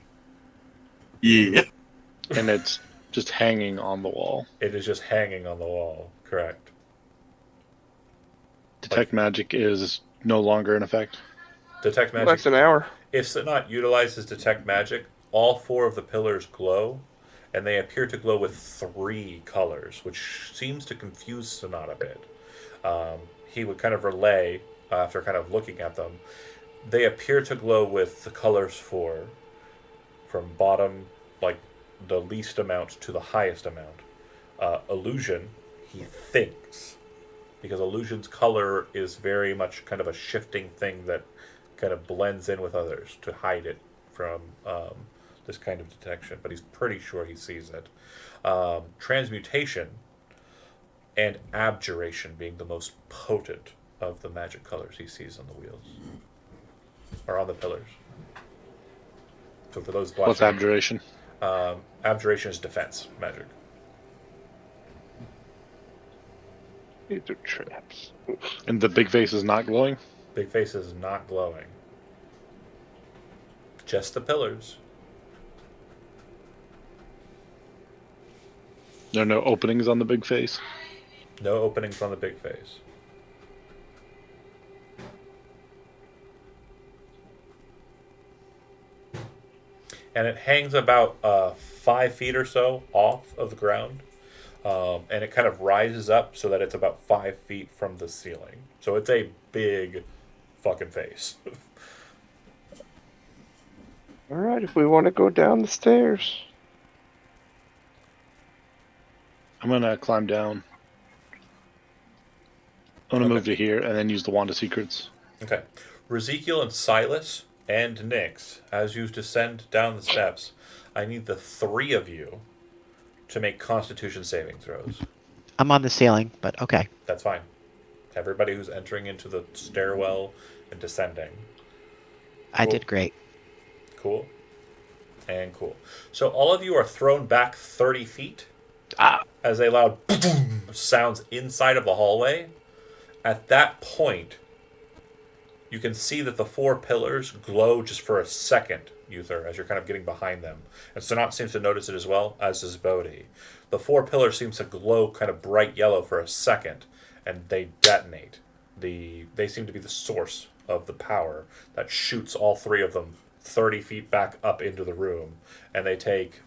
Yeah.
And it's just hanging on the wall.
It is just hanging on the wall. Correct.
Detect magic is no longer in effect.
Detect magic.
Less an hour.
If Sanat utilizes detect magic, all four of the pillars glow, and they appear to glow with 3 colors, which seems to confuse Sanat a bit. He would kind of relay, after kind of looking at them, they appear to glow with the colors from bottom, like the least amount to the highest amount. Illusion, he thinks, because illusion's color is very much kind of a shifting thing that kind of blends in with others to hide it from this kind of detection, but he's pretty sure he sees it. Transmutation and abjuration being the most potent of the magic colors he sees on the wheels, or on the pillars. So for those watching,
What's abjuration?
abjuration is defense magic.
These are traps.
And the big face is not glowing?
Big face is not glowing. Just the pillars.
There are no openings on the big face?
No openings on the big face. And it hangs about 5 feet or so off of the ground. And it kind of rises up so that it's about 5 feet from the ceiling. So it's a big fucking face.
All right, if we want to go down the stairs.
I'm going to climb down. I'm going to
Okay.
move to here and then use the Wand of Secrets.
Okay. Ezekiel and Silas and Nyx, as you descend down the steps, I need the 3 of you to make Constitution saving throws.
I'm on the ceiling, but okay.
That's fine. Everybody who's entering into the stairwell and descending.
I
Cool.
did great.
Cool. And cool. So all of you are thrown back 30 feet as a loud boom sounds inside of the hallway. At that point, you can see that the 4 pillars glow just for a second, Uther, as you're kind of getting behind them. And Sanat seems to notice it as well, as does Bodhi. The 4 pillars seem to glow kind of bright yellow for a second, and they detonate. They seem to be the source of the power that shoots all 3 of them 30 feet back up into the room, and they take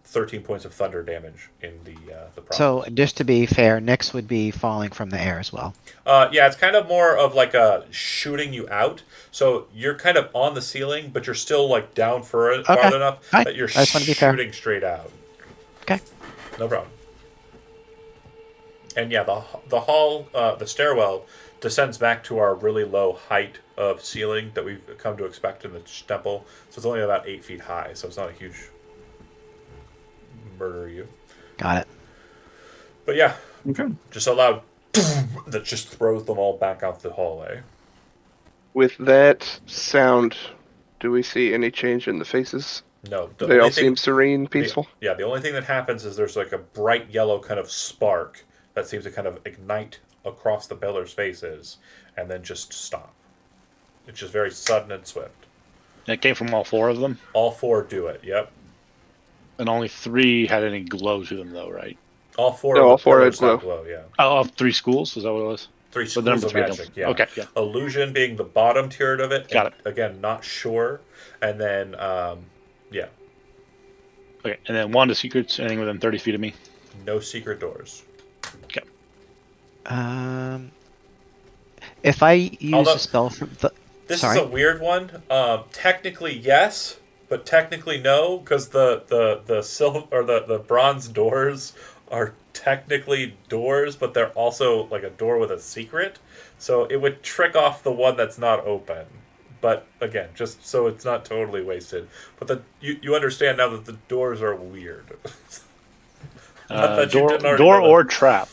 13 points of thunder damage in the process.
So just to be fair, Nyx would be falling from the air as well.
Yeah, it's kind of more of like a shooting you out. So you're kind of on the ceiling, but you're still like down far enough
Fine.
that you're
I just wanna be fair.
shooting straight out.
Okay.
No problem. And yeah, the hall, the stairwell descends back to our really low height of ceiling that we've come to expect in the temple. So it's only about 8 feet high, so it's not a huge murder you.
Got it.
But yeah,
Okay.
just a loud that just throws them all back out the hallway.
With that sound, do we see any change in the faces?
No,
They all seem serene, peaceful.
The only thing that happens is there's like a bright yellow kind of spark that seems to kind of ignite across the pillars' faces and then just stop. It's just very sudden and swift.
And it came from all 4 of them,
All 4 do it. Yep.
and only 3 had any glow to them, though, right?
All 4
No,
of
all
the
4 had
pillars have
glow.
glow. Yeah.
Oh, 3 schools? Is that what it was?
3
But
schools
number
of
3
magic.
don't.
Yeah.
Okay, yeah.
Illusion being the bottom tier of it.
Got it.
Again, not sure. And then, yeah,
Okay, and then Wanda Secrets, anything within 30 feet of me.
no secret doors.
If I use
Although-
a spell from the.
This
Sorry.
is a weird one. Technically, yes, but technically no, because the silver or the bronze doors are technically doors, but they're also like a door with a secret. So it would trick off the one that's not open. But again, just so it's not totally wasted. But you understand now that the doors are weird. Not that you didn't already
Door
know that.
or trap.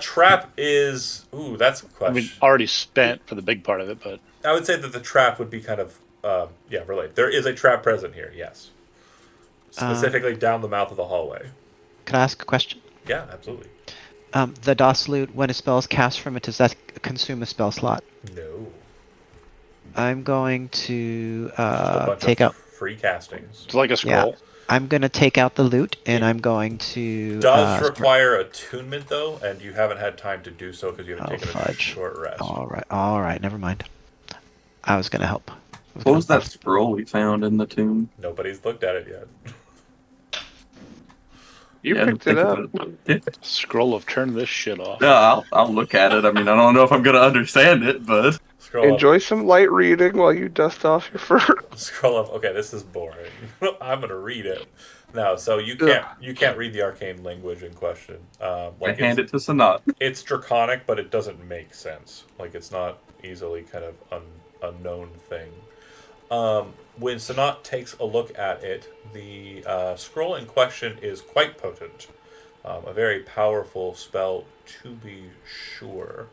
Trap is that's a
I
question.
mean, already spent for the big part of it, but
I would say that the trap would be kind of, related. There is a trap present here, yes. Specifically down the mouth of the hallway.
Can I ask a question?
Yeah, absolutely.
The DOS loot, when a spell is cast from it, does that consume a spell slot?
No.
I'm going to
Just a bunch
take
of
out.
free castings.
it's like a
Yeah.
scroll.
I'm going to take out the loot, and I'm going to.
Does require attunement, though, and you haven't had time to do so because you haven't
Oh,
taken a
fudge.
short rest.
All right. Never mind. I was going to help.
What was that scroll we found in the tomb?
Nobody's looked at it yet.
You
Yeah,
picked it
think
up.
about it. Yeah,
Scroll of turn this shit off.
I'll look at it. I mean, I don't know if I'm gonna understand it, but
Scroll
Enjoy some light reading while you dust off your fur.
up. Scroll up. Okay, this is boring. I'm gonna read it. No, so you can't read the arcane language in question.
I
Like
hand it to Sanat.
it's draconic, but it doesn't make sense. Like it's not easily kind of unknown thing. When Sanat takes a look at it, the scroll in question is quite potent. A very powerful spell, to be sure.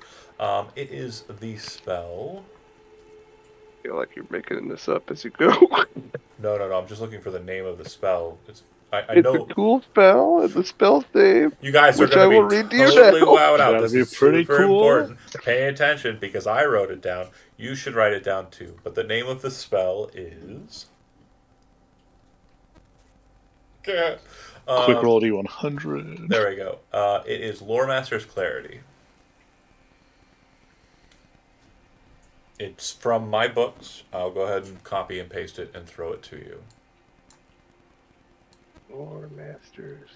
It is the spell.
I feel like you're making this up as you go.
No. I'm just looking for the name of the spell. I
It's
know
a cool spell, and the spell's name.
you guys are
which I
going
will
to
read
be
to you
totally
now.
wowed out.
That'd
This
be
is
pretty
super
cool.
important. Pay attention because I wrote it down. You should write it down too. But the name of the spell is.
Quick
Um,
roll D100.
There we go. It is Lore Master's Clarity. It's from my books. I'll go ahead and copy and paste it and throw it to you.
Lore Masters.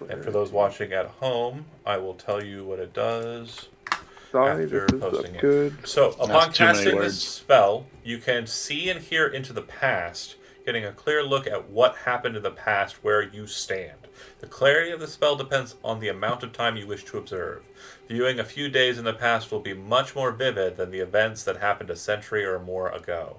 And for those watching at home, I will tell you what it does.
Sorry,
after
this is
posting it.
good.
So, upon
That's too many
casting this
words.
spell, you can see and hear into the past, getting a clear look at what happened in the past where you stand. The clarity of the spell depends on the amount of time you wish to observe. Viewing a few days in the past will be much more vivid than the events that happened a century or more ago.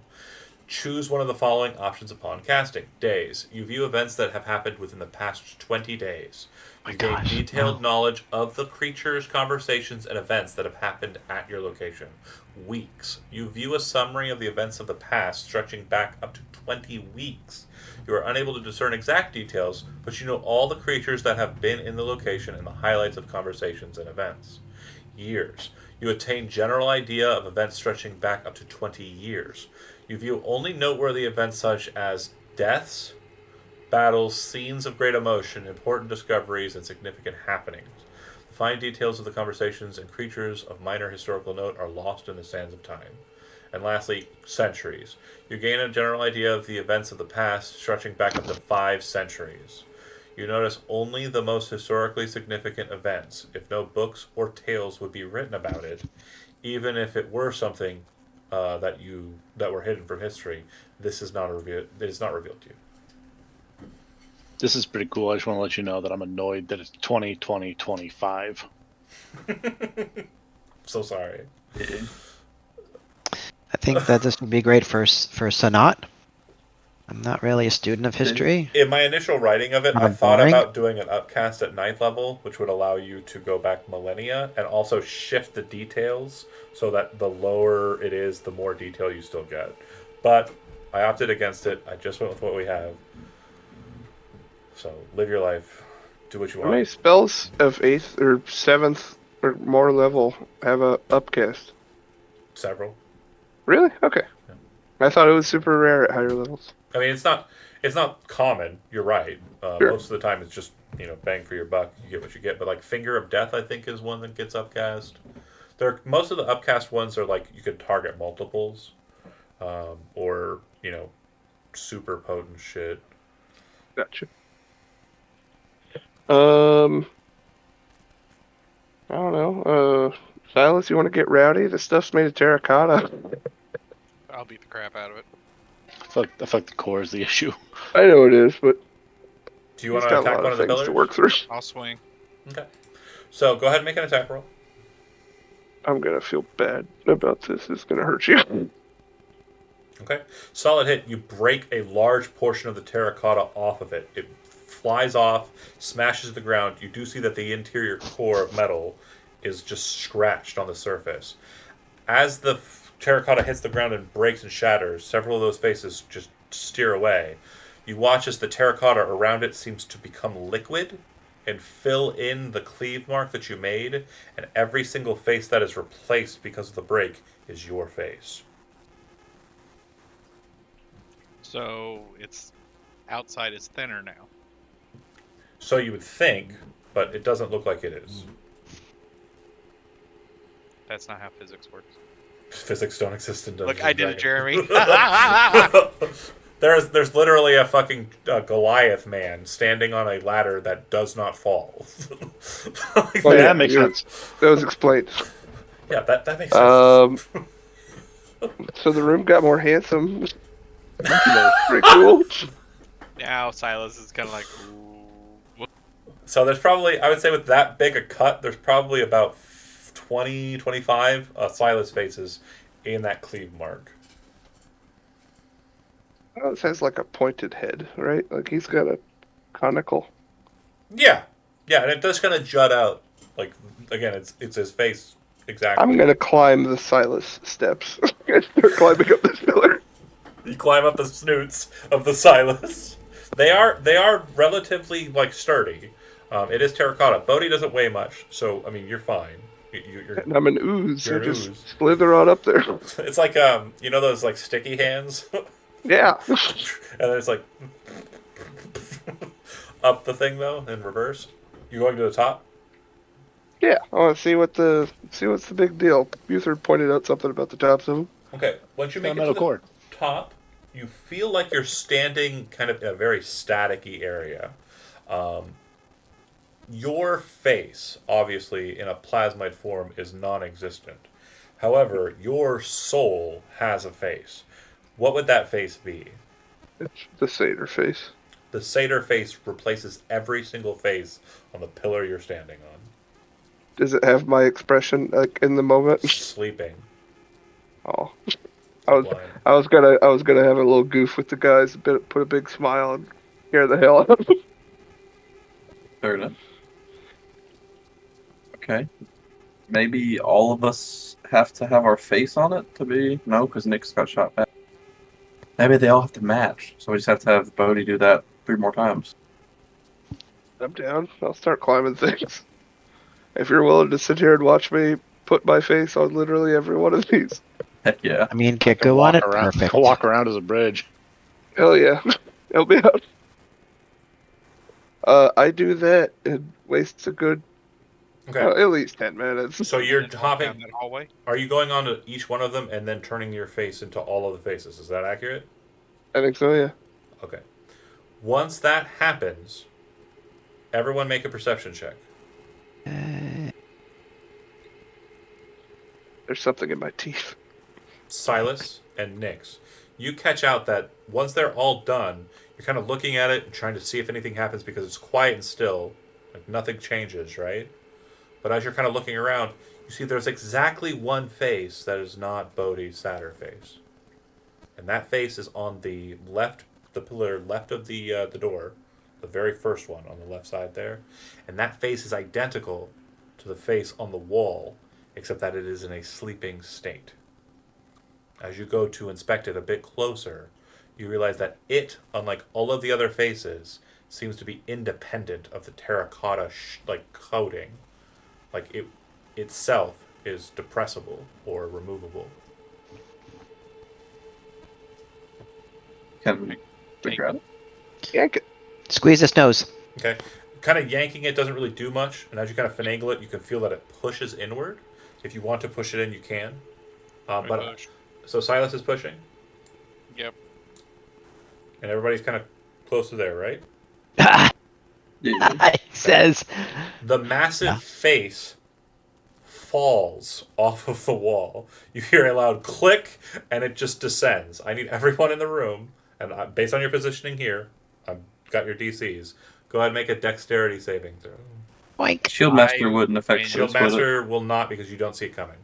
Choose one of the following options upon casting. Days. You view events that have happened within the past 20 days. You gain
gosh,
detailed
no.
knowledge of the creatures, conversations, and events that have happened at your location. Weeks. You view a summary of the events of the past stretching back up to 20 weeks. You are unable to discern exact details, but you know all the creatures that have been in the location and the highlights of conversations and events. Years. You attain general idea of events stretching back up to 20 years. You view only noteworthy events such as deaths, battles, scenes of great emotion, important discoveries, and significant happenings. The fine details of the conversations and creatures of minor historical note are lost in the sands of time. And lastly, centuries. You gain a general idea of the events of the past, stretching back up to 5 centuries. You notice only the most historically significant events, if no books or tales would be written about it, even if it were something that were hidden from history. This is not revealed. It is not revealed to you.
This is pretty cool. I just want to let you know that I'm annoyed that it's 2020-25.
So sorry.
Yeah.
I think that this would be great for Sanat. I'm not really a student of history.
In my initial writing of it, I
Kinda
thought
boring.
about doing an upcast at 9th level, which would allow you to go back millennia and also shift the details so that the lower it is, the more detail you still get. But I opted against it. I just went with what we have. So live your life. Do what you
How many
want.
spells of 8th or 7th or more level have a upcast?
Several.
Really? Okay. I thought it was super rare at higher levels.
I mean, it's not common. You're right.
Sure.
Most of the time, it's just bang for your buck. You get what you get. But like Finger of Death, I think is one that gets upcast. Most of the upcast ones are like you could target multiples, or super potent shit.
Gotcha. I don't know. Silas, you want to get rowdy? The stuff's made of terracotta.
I'll beat the crap out of it.
I feel like the core is the issue.
I know it is, but
Do you
he's
want to
got a
attack
lot
one
of
of the
things
pillars?
to work through.
I'll swing.
Okay. So go ahead and make an attack roll.
I'm gonna feel bad about this. It's gonna hurt you.
Okay. Solid hit. You break a large portion of the terracotta off of it. It flies off, smashes the ground. You do see that the interior core of metal is just scratched on the surface. As the terracotta hits the ground and breaks and shatters, several of those faces just steer away. You watch as the terracotta around it seems to become liquid and fill in the cleave mark that you made, and every single face that is replaced because of the break is your face.
So it's outside is thinner now.
So you would think, but it doesn't look like it is.
That's not how physics works.
Physics don't exist in Dungeons
Look, I
and
did it,
Dragons.
Jeremy.
There's literally a fucking Goliath man standing on a ladder that does not fall.
Well,
yeah, that makes
yeah,
sense.
That was explained.
Yeah, that makes sense.
So the room got more handsome. Pretty cool.
Now Silas is kind of like, ooh.
So there's probably, I would say with that big a cut, there's probably about 20, 25 Silas faces in that cleave mark.
Silas has like a pointed head, right? Like he's got a conical.
Yeah, and it does kind of jut out. Like, again, it's his face exactly.
I'm gonna climb the Silas steps and start climbing up this pillar.
You climb up the snoots of the Silas. They are relatively like sturdy. It is terracotta. Bodhi doesn't weigh much, so I mean you're fine. You're
And I'm an ooze.
You're
I
an
just
ooze.
slither on up there.
It's like those like sticky hands, and
Yeah.
then it's like up the thing though in reverse. You going to the top?
Yeah. I want to see what's the big deal. Uther pointed out something about the tops of them.
Okay. Once you
Got a
make it
metal
to the
cord.
top, you feel like you're standing kind of in a very staticky area. Your face, obviously, in a plasmide form, is non-existent. However, your soul has a face. What would that face be?
It's the satyr face.
The satyr face replaces every single face on the pillar you're standing on.
Does it have my expression like in the moment?
Sleeping.
Oh. I was
Blind.
gonna have a little goof with the guys, put a big smile and scare the hell out of them.
Fair enough. Okay. Maybe all of us have to have our face on it to be... No, because Nick's got shot back. Maybe they all have to match, so we just have to have Bodhi do that 3 more times.
I'm down. I'll start climbing things. If you're willing to sit here and watch me put my face on literally every one of these.
Heck yeah.
I mean, get go on it. Perfect.
Walk around as a bridge.
Hell yeah. Help me out. I do that and wastes a good
Okay.
at least 10 minutes.
So you're
And walk
hopping.
down that hallway.
Are you going on to each one of them and then turning your face into all of the faces? Is that accurate?
I think so, yeah.
Okay. Once that happens, everyone make a perception check.
There's something in my teeth.
Silas and Nyx, you catch out that once they're all done, you're kind of looking at it and trying to see if anything happens because it's quiet and still. Like nothing changes, right? But as you're kind of looking around, You see, there's exactly one face that is not Bodhi's Satyr face, and that face is on the left, the pillar left of the door, the very first one on the left side there, and that face is identical to the face on the wall, except that it is in a sleeping state. As you go to inspect it a bit closer, you realize that it, unlike all of the other faces, seems to be independent of the terracotta coating. Like it itself is depressible or removable.
Can we grab it?
Yank it.
Squeeze his nose.
Okay, kind of yanking it doesn't really do much, and as you kind of finagle it, you can feel that it pushes inward. If you want to push it in, you can. But
Push.
so Silas is pushing,
Yep.
and everybody's kind of close to there, right?
Yeah.
He says.
The massive face falls off of the wall. You hear a loud click, and it just descends. I need everyone in the room, and based on your positioning here, I've got your DCs. Go ahead and make a dexterity saving throw.
Boink.
Shieldmaster wouldn't affect
Shield
this, would it?
Master will not because you don't see it coming.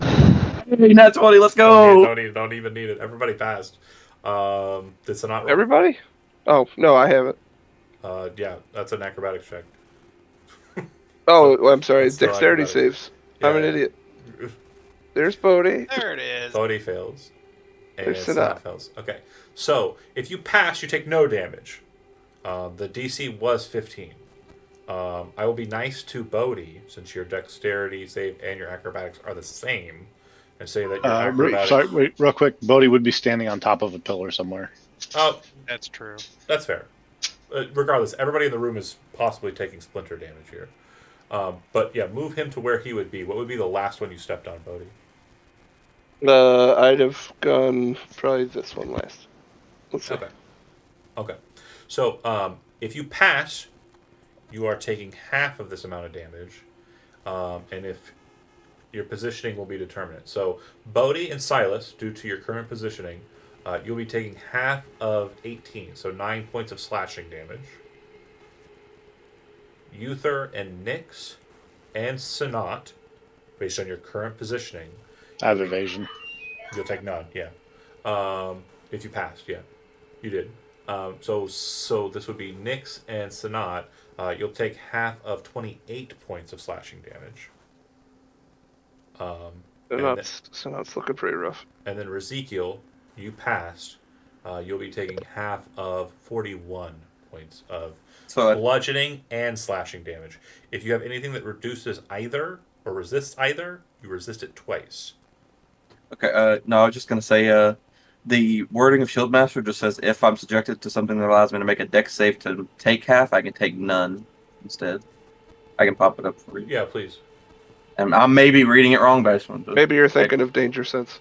Hey, nat 20, let's go!
Don't even need it. Everybody passed. Did Sanat roll?
Everybody? Oh no, I haven't.
Yeah, that's an acrobatics check.
Oh, well, I'm sorry.
It's still
Dexterity
acrobatics.
saves. I'm an
Yeah.
idiot. There's Bodhi.
There it is.
Bodhi fails. And
There's
Sanat
Sanat.
fails. Okay. So, if you pass, you take no damage. The DC was 15. I will be nice to Bodhi, since your dexterity save and your acrobatics are the same, and say that your acrobatics...
Wait, real quick. Bodhi would be standing on top of a pillar somewhere.
Oh,
That's true.
that's fair. Regardless, everybody in the room is possibly taking splinter damage here. But yeah, move him to where he would be. What would be the last one you stepped on, Bodhi?
I'd have gone probably this one last. Let's see.
Okay. Okay. So, if you pass, you are taking half of this amount of damage. And if your positioning will be determinate. So, Bodhi and Silas, due to your current positioning, you'll be taking half of 18, so 9 points of slashing damage. Uther and Nyx and Sanat, based on your current positioning,
I have evasion.
you'll take none, yeah. If you passed, yeah. You did. So this would be Nyx and Sanat. You'll take half of 28 points of slashing damage.
Sanat's looking pretty rough.
And then Ezekiel, you passed. You'll be taking half of 41 points of
So
bludgeoning and slashing damage. If you have anything that reduces either or resists either, you resist it twice.
okay, no, I was just gonna say, the wording of Shieldmaster just says if I'm subjected to something that allows me to make a dex save to take half, I can take none instead. I can pop it up for you.
Yeah, please.
And I may be reading it wrong, but I just wanted to...
Maybe you're thinking of Danger Sense.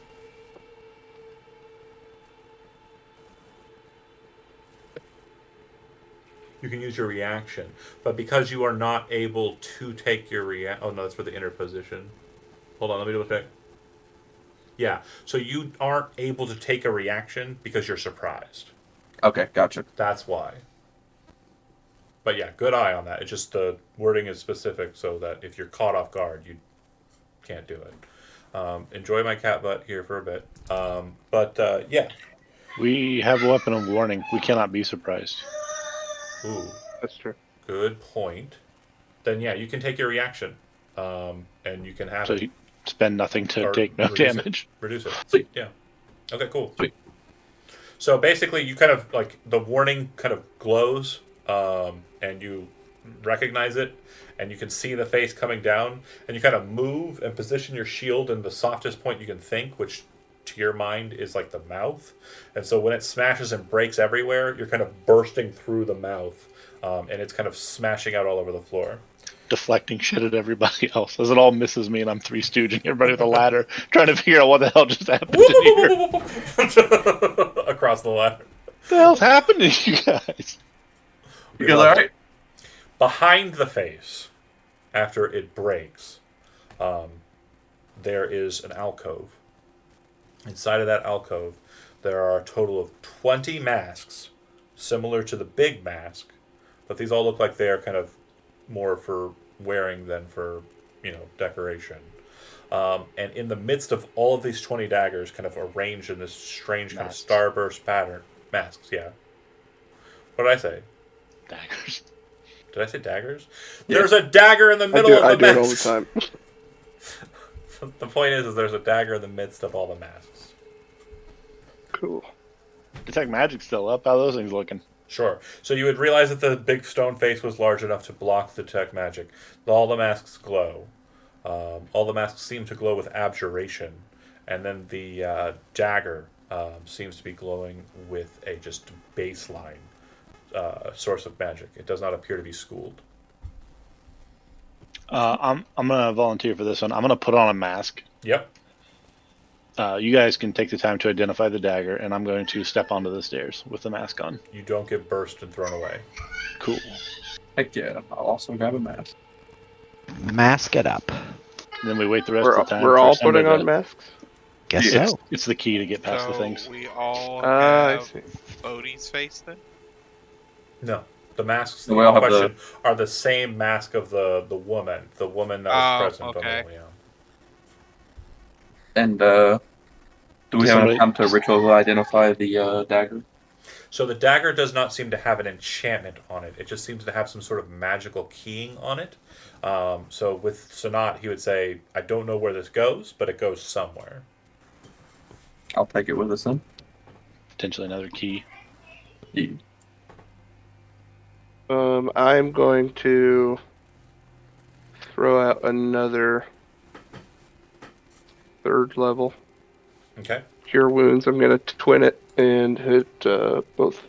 You can use your reaction, but because you are not able to take your oh no, that's for the inner position. Hold on, let me double check. Yeah, so you aren't able to take a reaction because you're surprised.
Okay, gotcha.
That's why. But yeah, good eye on that. It's just the wording is specific so that if you're caught off guard, you can't do it. Enjoy my cat butt here for a bit. Yeah.
We have a weapon of warning. We cannot be surprised.
Ooh,
That's true.
good point. Then yeah, you can take your reaction, and you can have
So
it.
you spend nothing to
Or
take no
reduce it.
damage.
Reduce it.
Sweet.
Yeah. Okay, cool.
Sweet.
So basically, you kind of like the warning kind of glows, and you recognize it, and you can see the face coming down, and you kind of move and position your shield in the softest point you can think, which to your mind is like the mouth. And so when it smashes and breaks everywhere, you're kind of bursting through the mouth, and it's kind of smashing out all over the floor.
Deflecting shit at everybody else as it all misses me and I'm three stooging everybody with a ladder trying to figure out what the hell just happened in here.
Across the ladder.
What the hell's happening to you guys?
You guys alright?
Behind the face, after it breaks, there is an alcove. Inside of that alcove, there are a total of 20 masks, similar to the big mask, but these all look like they are kind of more for wearing than for decoration. And in the midst of all of these 20 daggers, kind of arranged in this strange kind of
Masks.
starburst pattern, masks. Yeah. What did I say?
Daggers.
Did I say daggers?
Yeah.
There's a dagger in the
I
middle
do,
of
I
the
do it all the
masks.
time.
The point is there's a dagger in the midst of all the masks.
Cool.
Detect Magic's still up. How are those things looking?
Sure. So you would realize that the big stone face was large enough to block the detect magic. All the masks glow. All the masks seem to glow with abjuration, and then the dagger seems to be glowing with a just baseline source of magic. It does not appear to be schooled.
I'm gonna volunteer for this one. I'm gonna put on a mask.
Yep.
You guys can take the time to identify the dagger, and I'm going to step onto the stairs with the mask on.
You don't get burst and thrown away.
Cool.
Heck yeah! I'll also grab a mask.
Mask it up.
And then we wait the rest
We're,
of the time.
we're
for
all
December
putting on
to-
masks?
Guess
It's,
so.
it's the key to get past the
So
things.
we all
I
have
see.
Bodhi's face then?
No. The masks
We
in
all have
question are the same mask of the woman. The woman that was present
okay.
on the
And do we have
Somebody-
enough time to ritual identify the dagger?
So the dagger does not seem to have an enchantment on it. It just seems to have some sort of magical keying on it. So with Sanat, he would say, I don't know where this goes, but it goes somewhere.
I'll take it with us then.
Potentially another key.
Yeah.
I'm going to throw out another 3rd level
Okay.
Cure Wounds. I'm going to twin it and hit both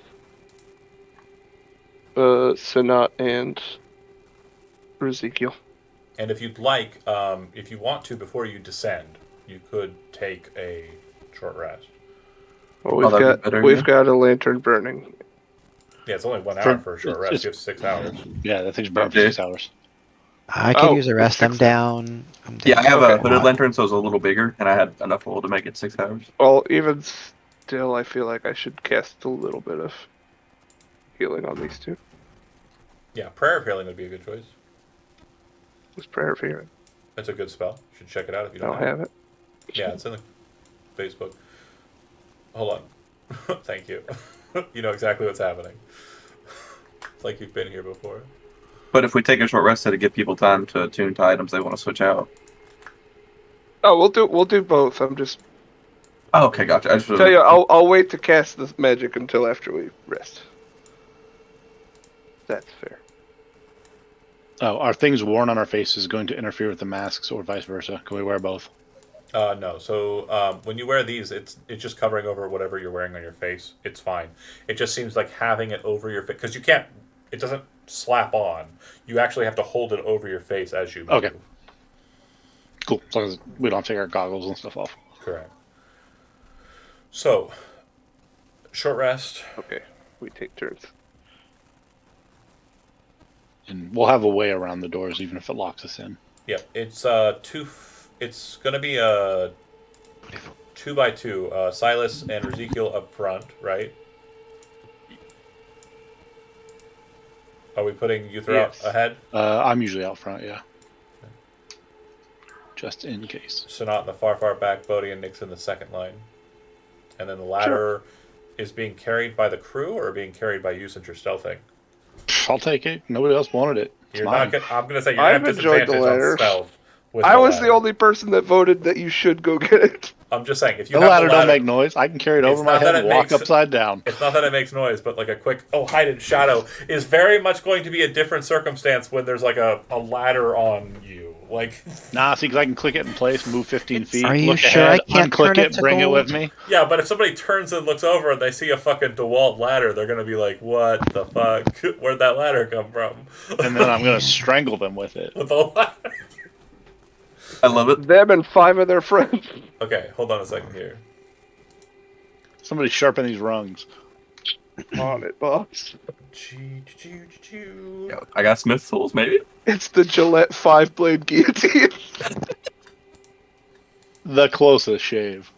Sanat and Ezekiel.
And if you'd like, if you want to, before you descend, you could take a short rest.
Well,
that'd be better,
we've
yeah.
got a lantern burning.
Yeah, it's only 1
For-
hour for a short rest.
it's-
You have 6 hours.
Yeah, that thing's burned for
Okay.
6 hours.
I could
Oh,
use a rest. I'm
fix it.
down.
Yeah, I have a
Okay.
hooded lantern, so it's a little bigger, and I had enough wool to make it 6 hours.
Well, even still, I feel like I should cast a little bit of healing on these two.
Yeah, prayer of healing would be a good choice.
What's Prayer of Healing?
That's a good spell. You should check it out if you
I
don't
don't have it.
Yeah, it's in the Facebook. Hold on. Thank you. You know exactly what's happening. It's like you've been here before.
But if we take a short rest, it'll give people time to attune to items they want to switch out.
Oh, we'll do both. I'm just
Oh, okay, gotcha. I just
tell you, I'll wait to cast the magic until after we rest. That's fair.
Oh, are things worn on our faces going to interfere with the masks, or vice versa? Can we wear both?
No. So when you wear these, it's just covering over whatever you're wearing on your face. It's fine. It just seems like having it over your face because you can't. It doesn't slap on. You actually have to hold it over your face as you move.
Okay. Cool. As long as we don't take our goggles and stuff off.
Correct. So, short rest.
Okay, we take turns.
And we'll have a way around the doors, even if it locks us in.
Yep. It's It's gonna be a 2x2. Silas and Ezekiel up front, right? Are we putting you throughout
Yes.
ahead?
I'm usually out front, yeah. Just in case.
Sanat in the far back, Bodhi and Nix in the second line. And then the ladder is being carried by the crew or being carried by you since you're stealthing?
I'll take it. Nobody else wanted it. It's
You're
mine.
not gonna, I'm gonna say you're
I've
gonna have
enjoyed the
disadvantage on
ladder.
stealth. With
I was
ladder.
the only person that voted that you should go get it.
I'm just saying if you
The
have
ladder
the
don't
ladder,
make noise. I can carry it
It's
over my
not
head
that
and
it
walk
makes-
upside down.
it's not that it makes noise, but like a quick hide in shadow is very much going to be a different circumstance when there's like a ladder on you. Like
Nah, see, because I can click it in place, move 15 feet,
Are you
look
sure
ahead,
I can't
unclick
turn
it,
it to
bring it
gold?
with me.
yeah, but if somebody turns and looks over and they see a fucking DeWalt ladder, they're gonna be like, "What the fuck? Where'd that ladder come from?"
And then I'm going to strangle them with it.
With the ladder.
I love it.
Them and 5 of their friends.
Okay, hold on a second here.
Somebody sharpen these rungs.
On it, boss.
Yeah, I got Smith tools, maybe.
It's the Gillette 5-blade guillotine.
The closest shave.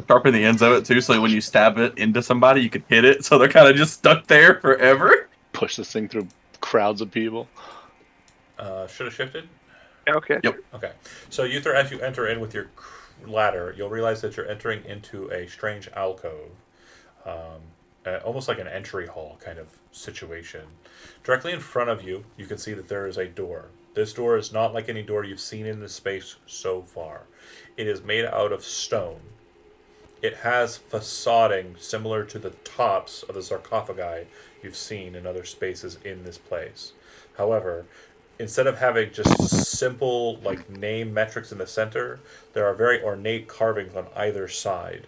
Sharpen the ends of it too, so when you stab it into somebody, you can hit it, so they're kind of just stuck there forever.
Push this thing through crowds of people.
Should have shifted.
Okay.
Okay. So Uther, as you enter in with your ladder, you'll realize that you're entering into a strange alcove, almost like an entry hall kind of situation. Directly in front of you, you can see that there is a door. This door is not like any door you've seen in this space so far. It is made out of stone. It has facading similar to the tops of the sarcophagi you've seen in other spaces in this place. However, instead of having just simple like name metrics in the center, there are very ornate carvings on either side.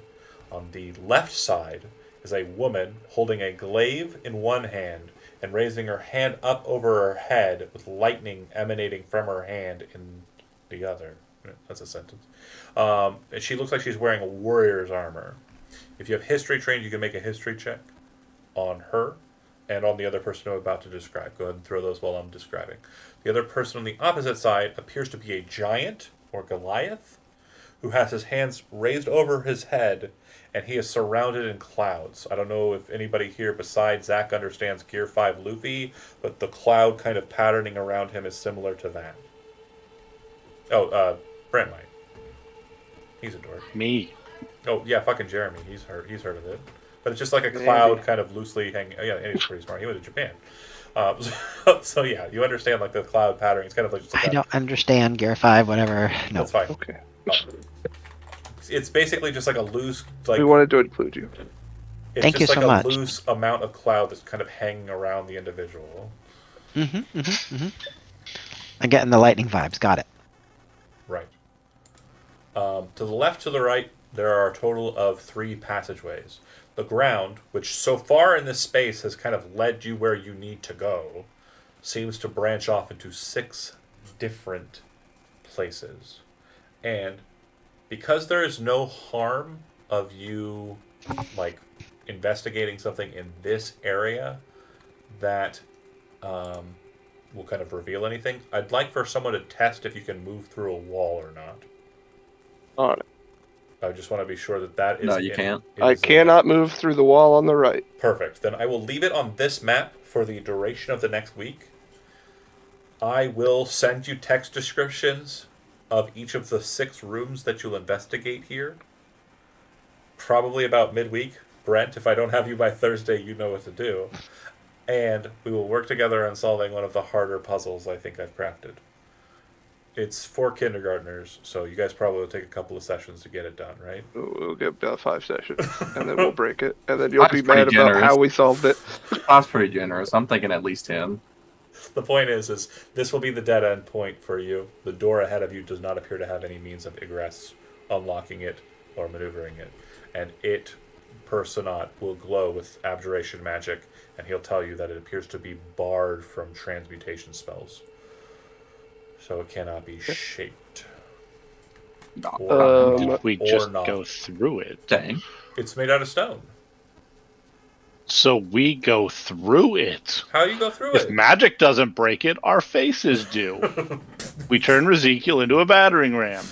On the left side is a woman holding a glaive in one hand and raising her hand up over her head with lightning emanating from her hand in the other. That's a sentence. And she looks like she's wearing a warrior's armor. If you have history trained, you can make a history check on her and on the other person I'm about to describe. Go ahead and throw those while I'm describing. The other person on the opposite side appears to be a giant, or Goliath, who has his hands raised over his head, and he is surrounded in clouds. I don't know if anybody here besides Zach understands Gear 5 Luffy, but the cloud kind of patterning around him is similar to that. Oh, Brent might. He's a dork.
Me.
Oh, yeah, fucking Jeremy. He's heard of it. But it's just like a cloud kind of loosely hanging. Oh, yeah, Andy's pretty smart. He went to Japan. So yeah, you understand like the cloud patterning. It's kind of like just like
I don't understand Gear 5, whatever. No.
That's fine.
Okay.
It's basically just like a loose, like
We wanted to include you.
it's
Thank
just
you
like
so
a
much.
loose amount of cloud that's kind of hanging around the individual.
I'm getting the lightning vibes. Got it.
Right. To the left, to the right, there are a total of 3 passageways. The ground, which so far in this space has kind of led you where you need to go, seems to branch off into 6 different places. And because there is no harm of you, like, investigating something in this area that will kind of reveal anything, I'd like for someone to test if you can move through a wall or not.
On it.
I just want to be sure that that is.
No, you can't.
I cannot move through the wall on the right.
Perfect. Then I will leave it on this map for the duration of the next week. I will send you text descriptions of each of the 6 rooms that you'll investigate here. Probably about midweek. Brent, if I don't have you by Thursday, you know what to do. And we will work together on solving one of the harder puzzles I think I've crafted. It's for kindergartners, so you guys probably will take a couple of sessions to get it done, right?
We'll get about 5 sessions, and then we'll break it, and then you'll
That's
be
pretty
mad about
generous.
how we solved it.
That's pretty generous. I'm thinking at least 10.
The point is this will be the dead end point for you. The door ahead of you does not appear to have any means of egress, unlocking it, or maneuvering it. And it, per Sonat, will glow with abjuration magic, and he'll tell you that it appears to be barred from transmutation spells. So it cannot be shaped.
If we
or
just
not.
go through it.
Dang.
It's made out of stone.
So we go through it.
How do you go through
If
it?
magic doesn't break it, our faces do. We turn Ezekiel into a battering ram.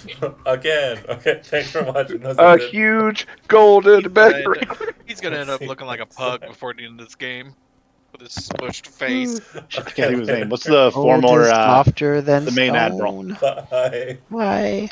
Again. Okay, thanks for watching. That's
A
it.
huge golden battery.
He's gonna end up looking like a pug before the end of this game, with his smushed face.
I can't think of his name. What's the
Gold
former
is softer than
the main
stone.
admiral?
Bye.
Why?